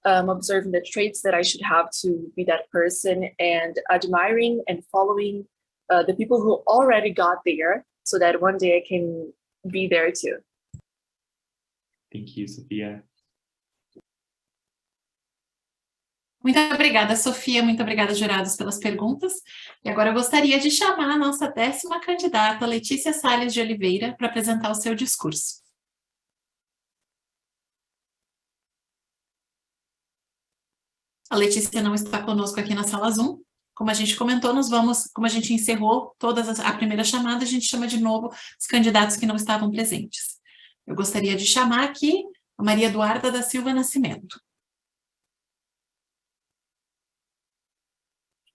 observing the traits that I should have to be that person, and admiring and following the people who already got there, so that one day I can be there too. Thank you, Sophia. Muito obrigada, Sofia. Muito obrigada, jurados, pelas perguntas. E agora eu gostaria de chamar a nossa 10ª candidata, Letícia Salles de Oliveira, para apresentar o seu discurso. A Letícia não está conosco aqui na sala Zoom. Como a gente comentou, como a gente encerrou a primeira chamada, a gente chama de novo os candidatos que não estavam presentes. Eu gostaria de chamar aqui a Maria Eduarda da Silva Nascimento.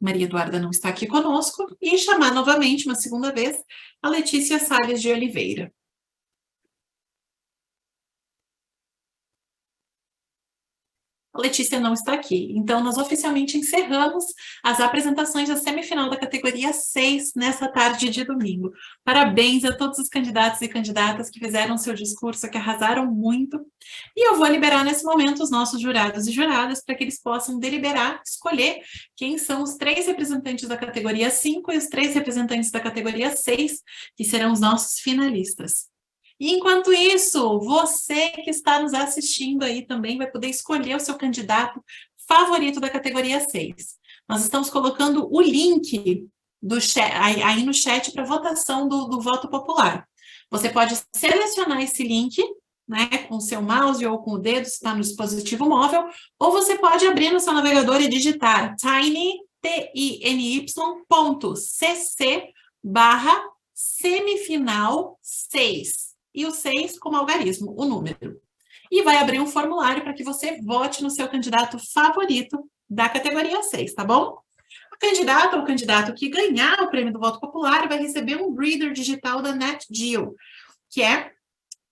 Maria Eduarda não está aqui conosco, e chamar novamente, uma segunda vez, a Letícia Salles de Oliveira. A Letícia não está aqui, então nós oficialmente encerramos as apresentações da semifinal da categoria 6 nessa tarde de domingo. Parabéns a todos os candidatos e candidatas que fizeram seu discurso, que arrasaram muito. E eu vou liberar nesse momento os nossos jurados e juradas para que eles possam deliberar, escolher quem são os 3 representantes da categoria 5 e os 3 representantes da categoria 6, que serão os nossos finalistas. E enquanto isso, você que está nos assistindo aí também vai poder escolher o seu candidato favorito da categoria 6. Nós estamos colocando o link do chat, aí no chat para votação do voto popular. Você pode selecionar esse link, né, com o seu mouse ou com o dedo, se está no dispositivo móvel, ou você pode abrir no seu navegador e digitar tiny.cc/semifinal 6. E o 6 como algarismo, o número. E vai abrir um formulário para que você vote no seu candidato favorito da categoria 6, tá bom? O candidato ou o candidato que ganhar o prêmio do voto popular vai receber um reader digital da NetGeo, que é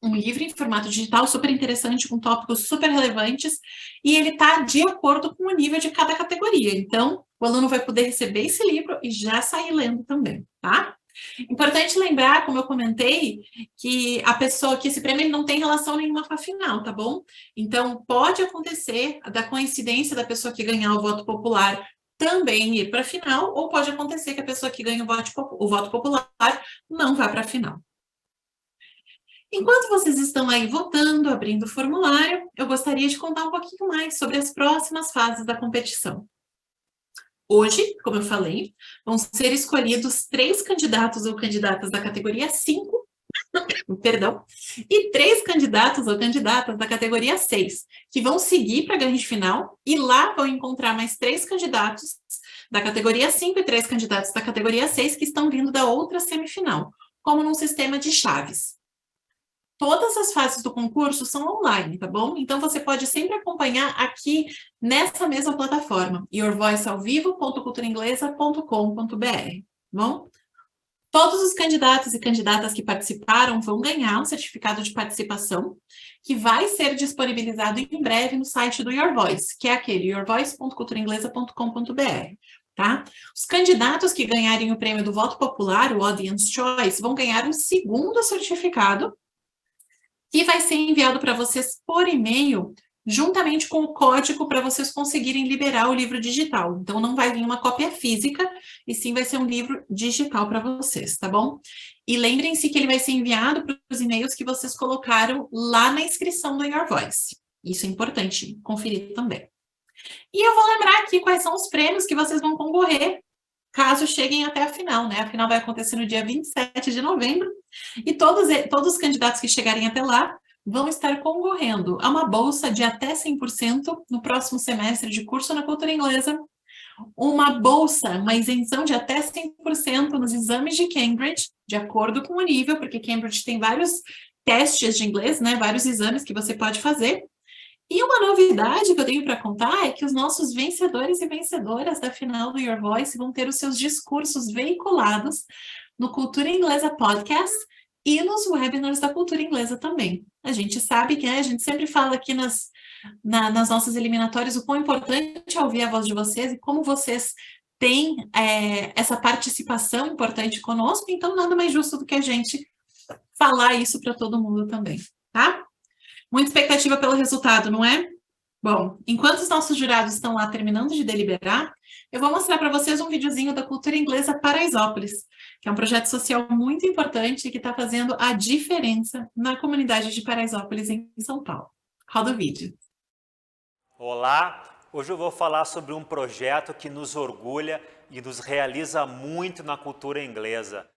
um livro em formato digital super interessante, com tópicos super relevantes, e ele está de acordo com o nível de cada categoria. Então, o aluno vai poder receber esse livro e já sair lendo também, tá? Importante lembrar, como eu comentei, que esse prêmio ele não tem relação nenhuma com a final, tá bom? Então, pode acontecer da coincidência da pessoa que ganhar o voto popular também ir para a final, ou pode acontecer que a pessoa que ganha o voto popular não vá para a final. Enquanto vocês estão aí votando, abrindo o formulário, eu gostaria de contar um pouquinho mais sobre as próximas fases da competição. Hoje, como eu falei, vão ser escolhidos 3 candidatos ou candidatas da categoria 5 perdão, e 3 candidatos ou candidatas da categoria 6, que vão seguir para a grande final, e lá vão encontrar mais 3 candidatos da categoria 5 e 3 candidatos da categoria 6 que estão vindo da outra semifinal, como num sistema de chaves. Todas as fases do concurso são online, tá bom? Então, você pode sempre acompanhar aqui nessa mesma plataforma, yourvoicealvivo.culturainglesa.com.br, bom? Todos os candidatos e candidatas que participaram vão ganhar um certificado de participação, que vai ser disponibilizado em breve no site do Your Voice, que é aquele yourvoice.culturainglesa.com.br, tá? Os candidatos que ganharem o prêmio do voto popular, o Audience Choice, vão ganhar um segundo certificado, que vai ser enviado para vocês por e-mail, juntamente com o código para vocês conseguirem liberar o livro digital. Então, não vai vir uma cópia física, e sim vai ser um livro digital para vocês, tá bom? E lembrem-se que ele vai ser enviado para os e-mails que vocês colocaram lá na inscrição do Your Voice. Isso é importante conferir também. E eu vou lembrar aqui quais são os prêmios que vocês vão concorrer, caso cheguem até a final, né? A final vai acontecer no dia 27 de novembro, e todos os candidatos que chegarem até lá vão estar concorrendo a uma bolsa de até 100% no próximo semestre de curso na Cultura Inglesa, uma bolsa, uma isenção de até 100% nos exames de Cambridge, de acordo com o nível, porque Cambridge tem vários testes de inglês, né? Vários exames que você pode fazer. E uma novidade que eu tenho para contar é que os nossos vencedores e vencedoras da final do Your Voice vão ter os seus discursos veiculados no Cultura Inglesa Podcast e nos webinars da Cultura Inglesa também. A gente sabe que a gente sempre fala aqui nas nossas eliminatórias o quão importante é ouvir a voz de vocês e como vocês têm essa participação importante conosco, então nada mais justo do que a gente falar isso para todo mundo também, tá? Muita expectativa pelo resultado, não é? Bom, enquanto os nossos jurados estão lá terminando de deliberar, eu vou mostrar para vocês um videozinho da Cultura Inglesa Paraisópolis, que é um projeto social muito importante e que está fazendo a diferença na comunidade de Paraisópolis, em São Paulo. Roda o vídeo. Olá, hoje eu vou falar sobre um projeto que nos orgulha e nos realiza muito na cultura inglesa.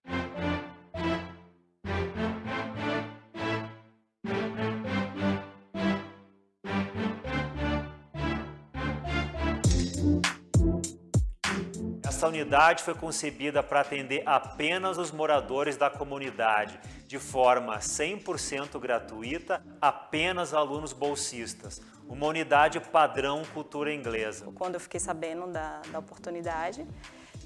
Essa unidade foi concebida para atender apenas os moradores da comunidade, de forma 100% gratuita, apenas alunos bolsistas. Uma unidade padrão cultura inglesa. Quando eu fiquei sabendo da oportunidade,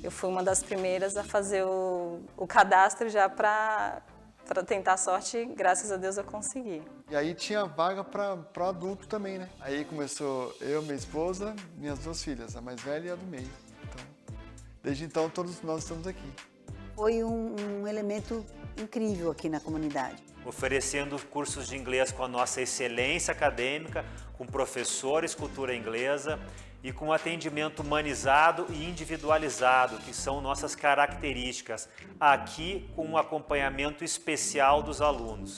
eu fui uma das primeiras a fazer o cadastro já para tentar a sorte, graças a Deus eu consegui. E aí tinha vaga para adulto também, né? Aí começou eu, minha esposa, minhas 2 filhas, a mais velha e a do meio. Desde então, todos nós estamos aqui. Foi um elemento incrível aqui na comunidade. Oferecendo cursos de inglês com a nossa excelência acadêmica, com professores cultura inglesa e com atendimento humanizado e individualizado, que são nossas características, aqui com um acompanhamento especial dos alunos.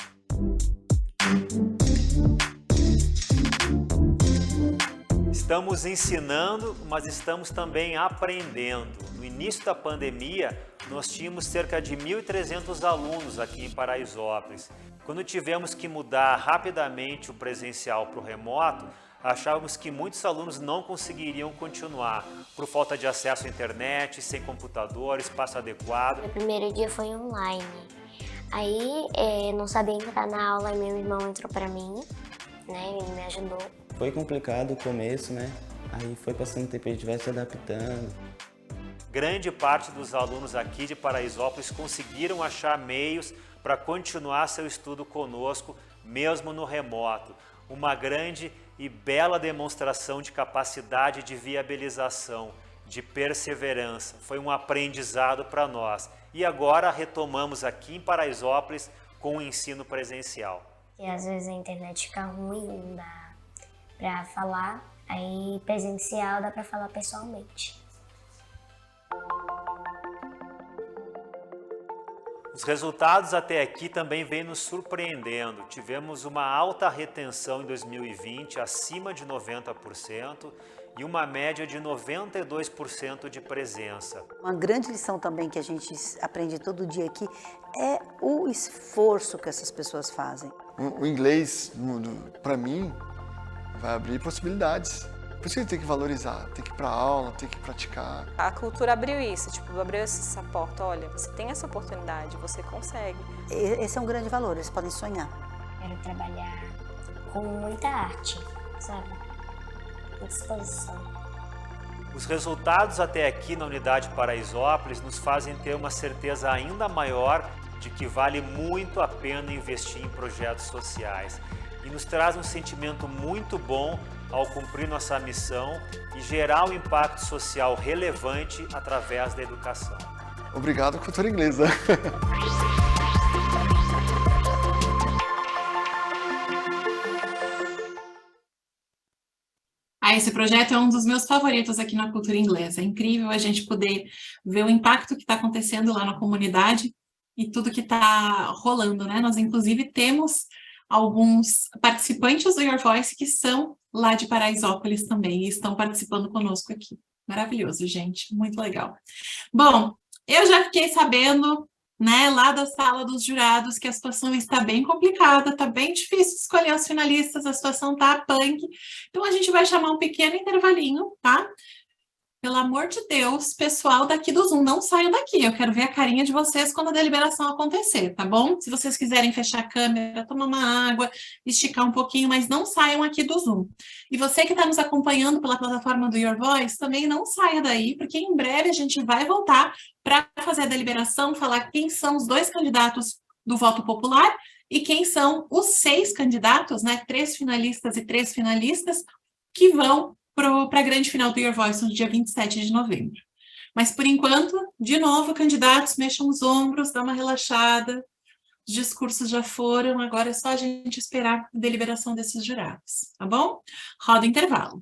Estamos ensinando, mas estamos também aprendendo. No início da pandemia, nós tínhamos cerca de 1.300 alunos aqui em Paraisópolis. Quando tivemos que mudar rapidamente o presencial para o remoto, achávamos que muitos alunos não conseguiriam continuar, por falta de acesso à internet, sem computador, espaço adequado. O primeiro dia foi online. Aí, não sabia entrar na aula, meu irmão entrou para mim, né, ele me ajudou. Foi complicado o começo, né? Aí foi passando o tempo, a gente vai se adaptando. Grande parte dos alunos aqui de Paraisópolis conseguiram achar meios para continuar seu estudo conosco, mesmo no remoto. Uma grande e bela demonstração de capacidade de viabilização, de perseverança. Foi um aprendizado para nós. E agora retomamos aqui em Paraisópolis com o ensino presencial. E às vezes a internet fica ruim, não dá para falar, aí presencial dá para falar pessoalmente. O Os resultados até aqui também vêm nos surpreendendo. Tivemos uma alta retenção em 2020, acima de 90%, e uma média de 92% de presença. Uma grande lição também que a gente aprende todo dia aqui é o esforço que essas pessoas fazem. O inglês, para mim, vai abrir possibilidades. Por isso que ele tem que valorizar, tem que ir para aula, tem que praticar. A cultura abriu isso, abriu essa porta. Olha, você tem essa oportunidade, você consegue. Esse é um grande valor, eles podem sonhar. Quero trabalhar com muita arte, sabe? Disposição. Os resultados até aqui na unidade Paraisópolis nos fazem ter uma certeza ainda maior de que vale muito a pena investir em projetos sociais e nos traz um sentimento muito bom ao cumprir nossa missão e gerar um impacto social relevante através da educação. Obrigado, Cultura Inglesa. Esse projeto é um dos meus favoritos aqui na Cultura Inglesa. É incrível a gente poder ver o impacto que está acontecendo lá na comunidade e tudo que está rolando, né? Nós, inclusive, temos alguns participantes do Your Voice que são lá de Paraisópolis também e estão participando conosco aqui. Maravilhoso, gente. Muito legal. Bom, eu já fiquei sabendo, né, lá da sala dos jurados, que a situação está bem complicada, está bem difícil escolher os finalistas, a situação está punk. Então, a gente vai chamar um pequeno intervalinho, tá? Pelo amor de Deus, pessoal daqui do Zoom, não saiam daqui. Eu quero ver a carinha de vocês quando a deliberação acontecer, tá bom? Se vocês quiserem fechar a câmera, tomar uma água, esticar um pouquinho, mas não saiam aqui do Zoom. E você que está nos acompanhando pela plataforma do Your Voice, também não saia daí, porque em breve a gente vai voltar para fazer a deliberação, falar quem são os 2 candidatos do voto popular e quem são os 6 candidatos, né? 3 finalistas e 3 finalistas que vão para a grande final do Your Voice no dia 27 de novembro. Mas, por enquanto, de novo, candidatos, mexam os ombros, dá uma relaxada, os discursos já foram, agora é só a gente esperar a deliberação desses jurados, tá bom? Roda o intervalo.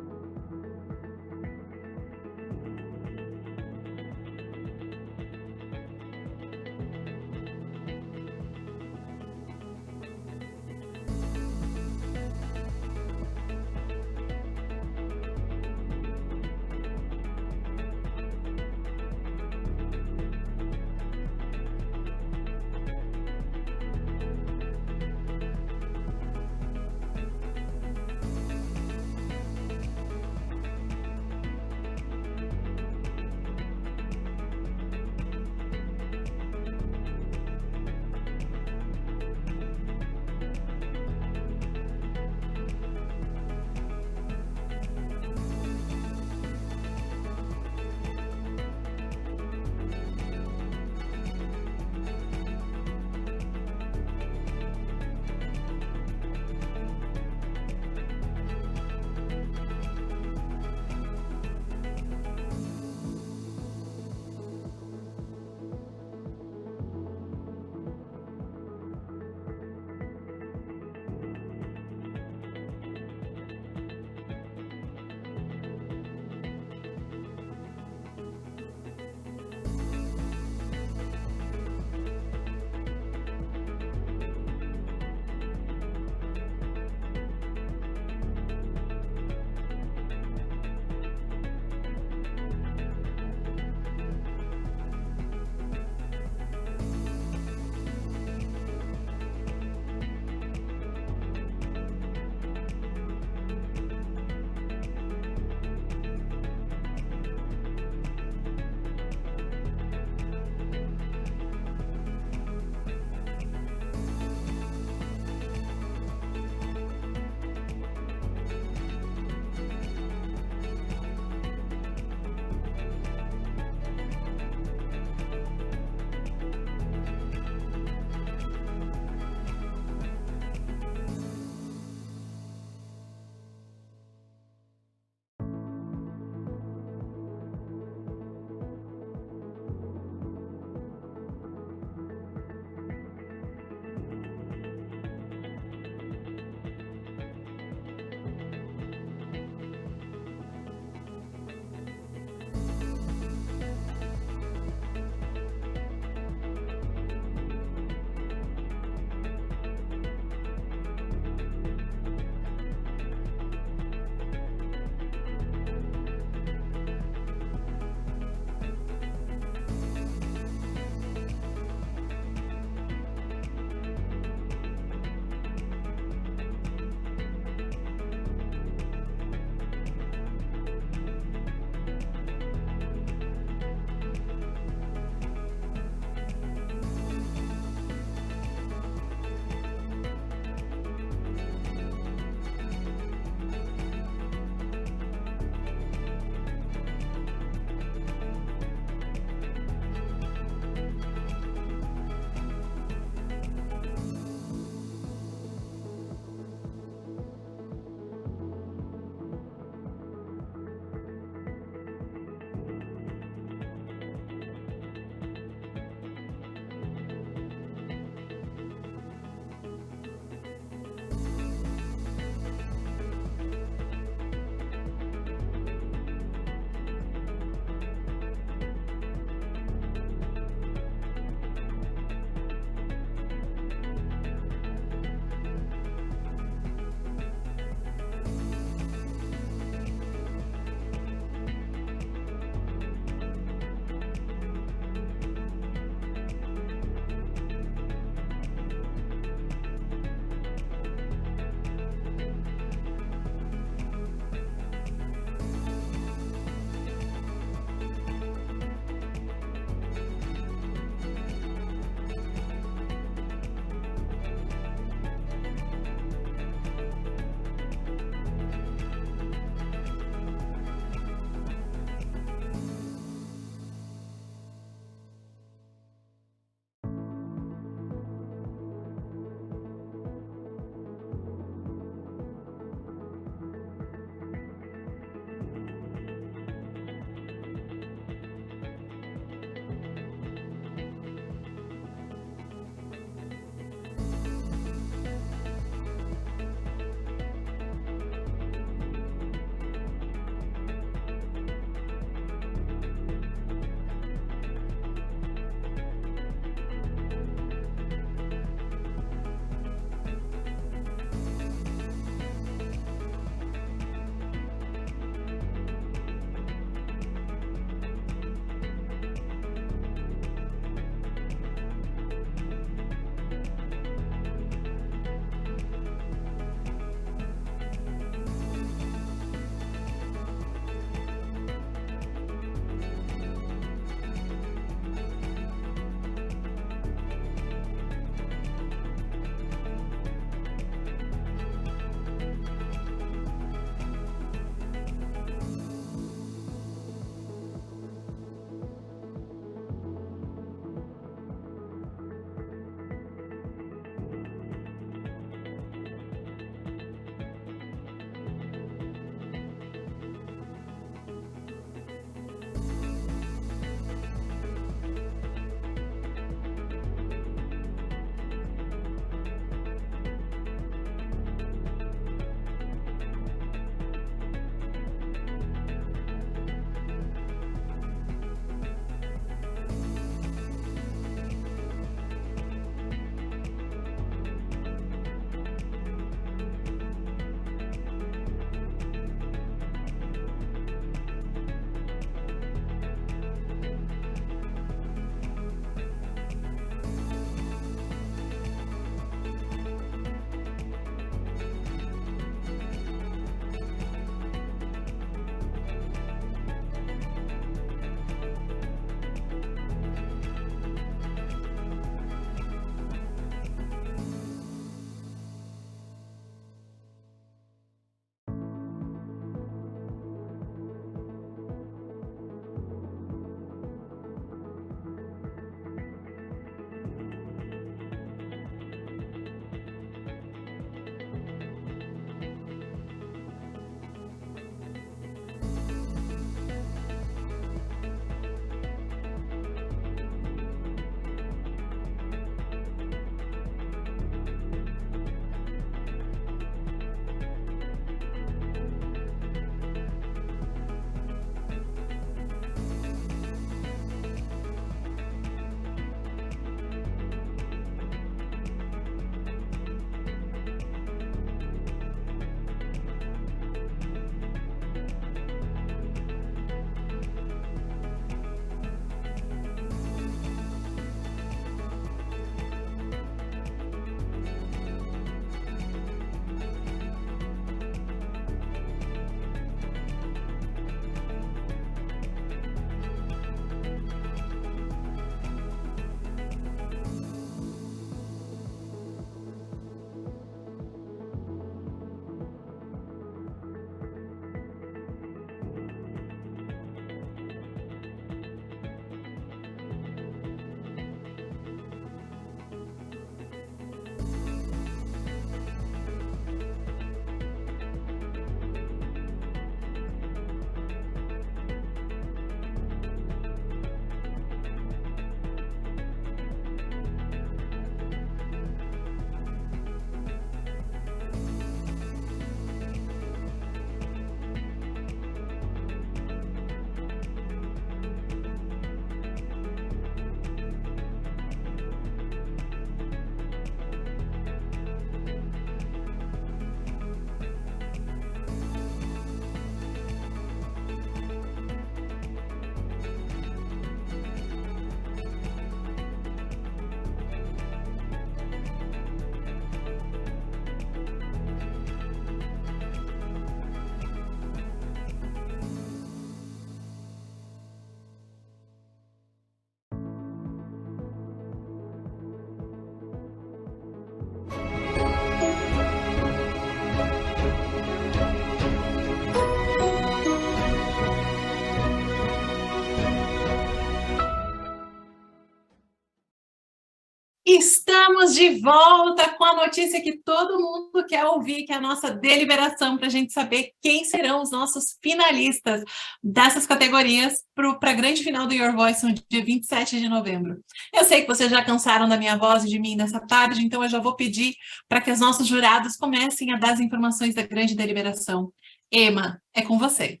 Estamos de volta com a notícia que todo mundo quer ouvir, que é a nossa deliberação, para a gente saber quem serão os nossos finalistas dessas categorias para a grande final do Your Voice no dia 27 de novembro. Eu sei que vocês já cansaram da minha voz e de mim nessa tarde, então eu já vou pedir para que os nossos jurados comecem a dar as informações da grande deliberação. Emma, é com você.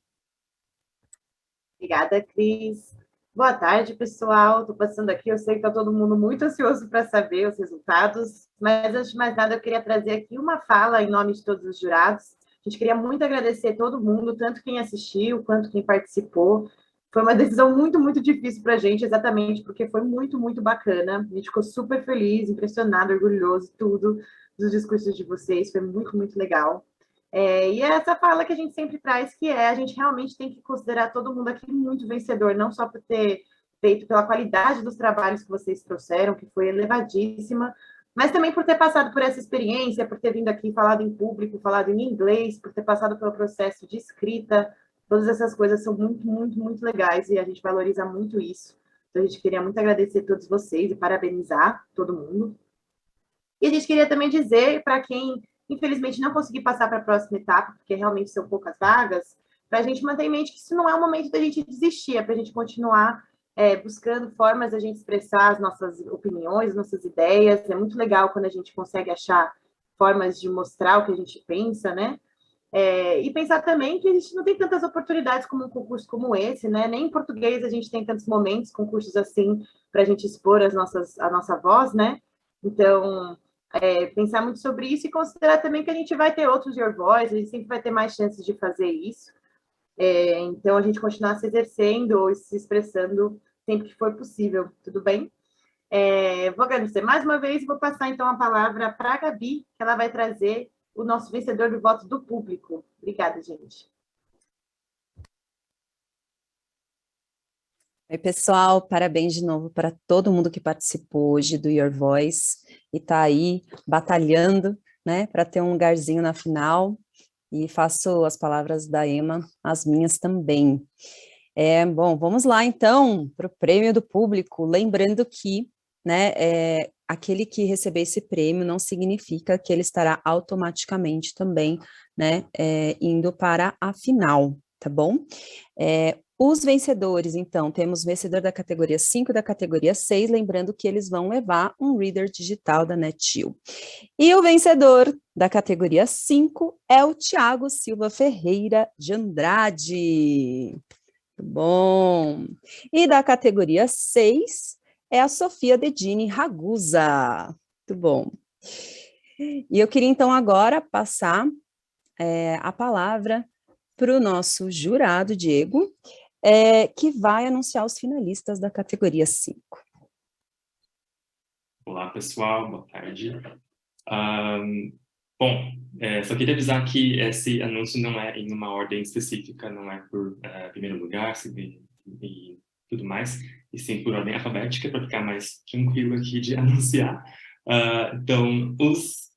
Obrigada, Cris. Boa tarde, pessoal. Estou passando aqui, eu sei que está todo mundo muito ansioso para saber os resultados, mas antes de mais nada eu queria trazer aqui uma fala em nome de todos os jurados. A gente queria muito agradecer todo mundo, tanto quem assistiu quanto quem participou. Foi uma decisão muito, muito difícil para a gente, exatamente porque foi muito, muito bacana. A gente ficou super feliz, impressionado, orgulhoso, tudo dos discursos de vocês. Foi muito, muito legal. E é essa fala que a gente sempre traz, que a gente realmente tem que considerar todo mundo aqui muito vencedor, não só por ter feito pela qualidade dos trabalhos que vocês trouxeram, que foi elevadíssima, mas também por ter passado por essa experiência, por ter vindo aqui falado em público, falado em inglês, por ter passado pelo processo de escrita. Todas essas coisas são muito, muito, muito legais e a gente valoriza muito isso. Então, a gente queria muito agradecer a todos vocês e parabenizar todo mundo. E a gente queria também dizer para quem infelizmente não consegui passar para a próxima etapa, porque realmente são poucas vagas, para a gente manter em mente que isso não é o momento da gente desistir, é para a gente continuar buscando formas da gente expressar as nossas opiniões, nossas ideias. É muito legal quando a gente consegue achar formas de mostrar o que a gente pensa, né? E pensar também que a gente não tem tantas oportunidades como um concurso como esse, né? Nem em português a gente tem tantos momentos, concursos assim, para a gente expor a nossa voz, né? Então, pensar muito sobre isso e considerar também que a gente vai ter outros Your Voice, a gente sempre vai ter mais chances de fazer isso. Então, a gente continuar se exercendo ou se expressando sempre que for possível, tudo bem? Vou agradecer mais uma vez e vou passar, então, a palavra para a Gabi, que ela vai trazer o nosso vencedor do voto do público. Obrigada, gente. Oi, pessoal, parabéns de novo para todo mundo que participou hoje do Your Voice e está aí batalhando, né, para ter um lugarzinho na final, e faço as palavras da Emma as minhas também. Bom, vamos lá então para o prêmio do público, lembrando que, né, aquele que receber esse prêmio não significa que ele estará automaticamente também, né, indo para a final, tá bom? Os vencedores, então, temos vencedor da categoria 5 e da categoria 6, lembrando que eles vão levar um reader digital da NetU. E o vencedor da categoria 5 é o Thiago Silva Ferreira de Andrade. Muito bom. E da categoria 6 é a Sofia Dedini Ragusa. Muito bom. E eu queria, então, agora passar a palavra para o nosso jurado, Diego, que vai anunciar os finalistas da categoria 5. Olá, pessoal, boa tarde. Bom, só queria avisar que esse anúncio não é em uma ordem específica, não é por primeiro lugar e tudo mais, e sim por ordem alfabética, para ficar mais tranquilo aqui de anunciar. Então, os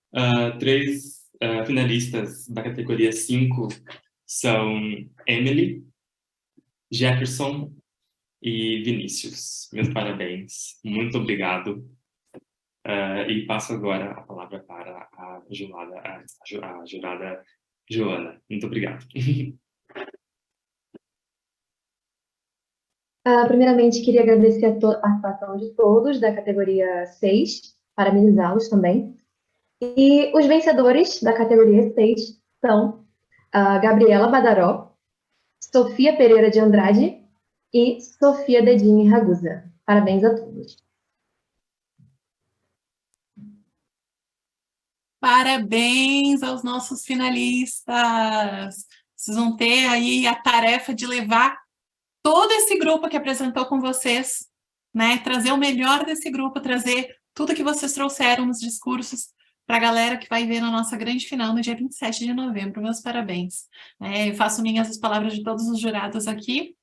3 finalistas da categoria 5 são Emily, Jefferson e Vinícius. Meus parabéns, muito obrigado. E passo agora a palavra para a jurada Joana. Muito obrigado. Primeiramente, queria agradecer a participação de todos da categoria 6, parabenizá-los também. E os vencedores da categoria 6 são a Gabriela Badaró, Sofia Pereira de Andrade e Sofia Dedini Ragusa. Parabéns a todos. Parabéns aos nossos finalistas! Vocês vão ter aí a tarefa de levar todo esse grupo que apresentou com vocês, né? Trazer o melhor desse grupo, trazer tudo que vocês trouxeram nos discursos para a galera que vai ver na nossa grande final no dia 27 de novembro. Meus parabéns. Eu faço minhas as palavras de todos os jurados aqui,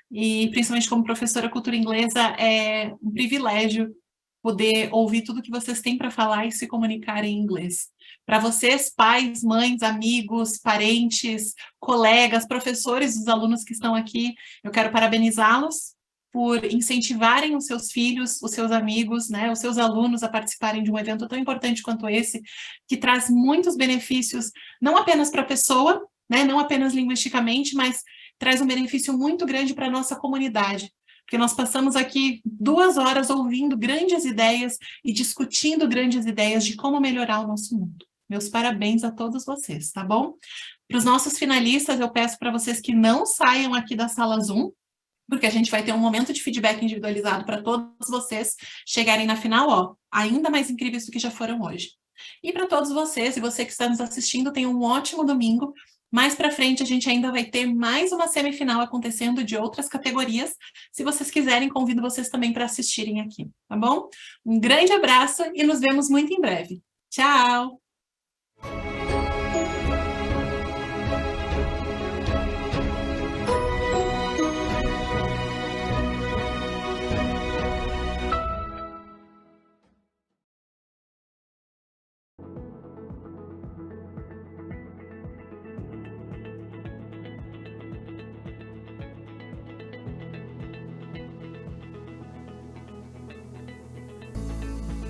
e principalmente como professora Cultura Inglesa, é um privilégio poder ouvir tudo que vocês têm para falar e se comunicar em inglês. Para vocês, pais, mães, amigos, parentes, colegas, professores dos alunos que estão aqui, eu quero parabenizá-los por incentivarem os seus filhos, os seus amigos, né, os seus alunos a participarem de um evento tão importante quanto esse, que traz muitos benefícios, não apenas para a pessoa, né, não apenas linguisticamente, mas traz um benefício muito grande para a nossa comunidade. Porque nós passamos aqui 2 horas ouvindo grandes ideias e discutindo grandes ideias de como melhorar o nosso mundo. Meus parabéns a todos vocês, tá bom? Para os nossos finalistas, eu peço para vocês que não saiam aqui da sala Zoom, porque a gente vai ter um momento de feedback individualizado para todos vocês chegarem na final, ó, ainda mais incríveis do que já foram hoje. E para todos vocês, e você que está nos assistindo, tenham um ótimo domingo. Mais para frente, a gente ainda vai ter mais uma semifinal acontecendo de outras categorias. Se vocês quiserem, convido vocês também para assistirem aqui, tá bom? Um grande abraço e nos vemos muito em breve. Tchau!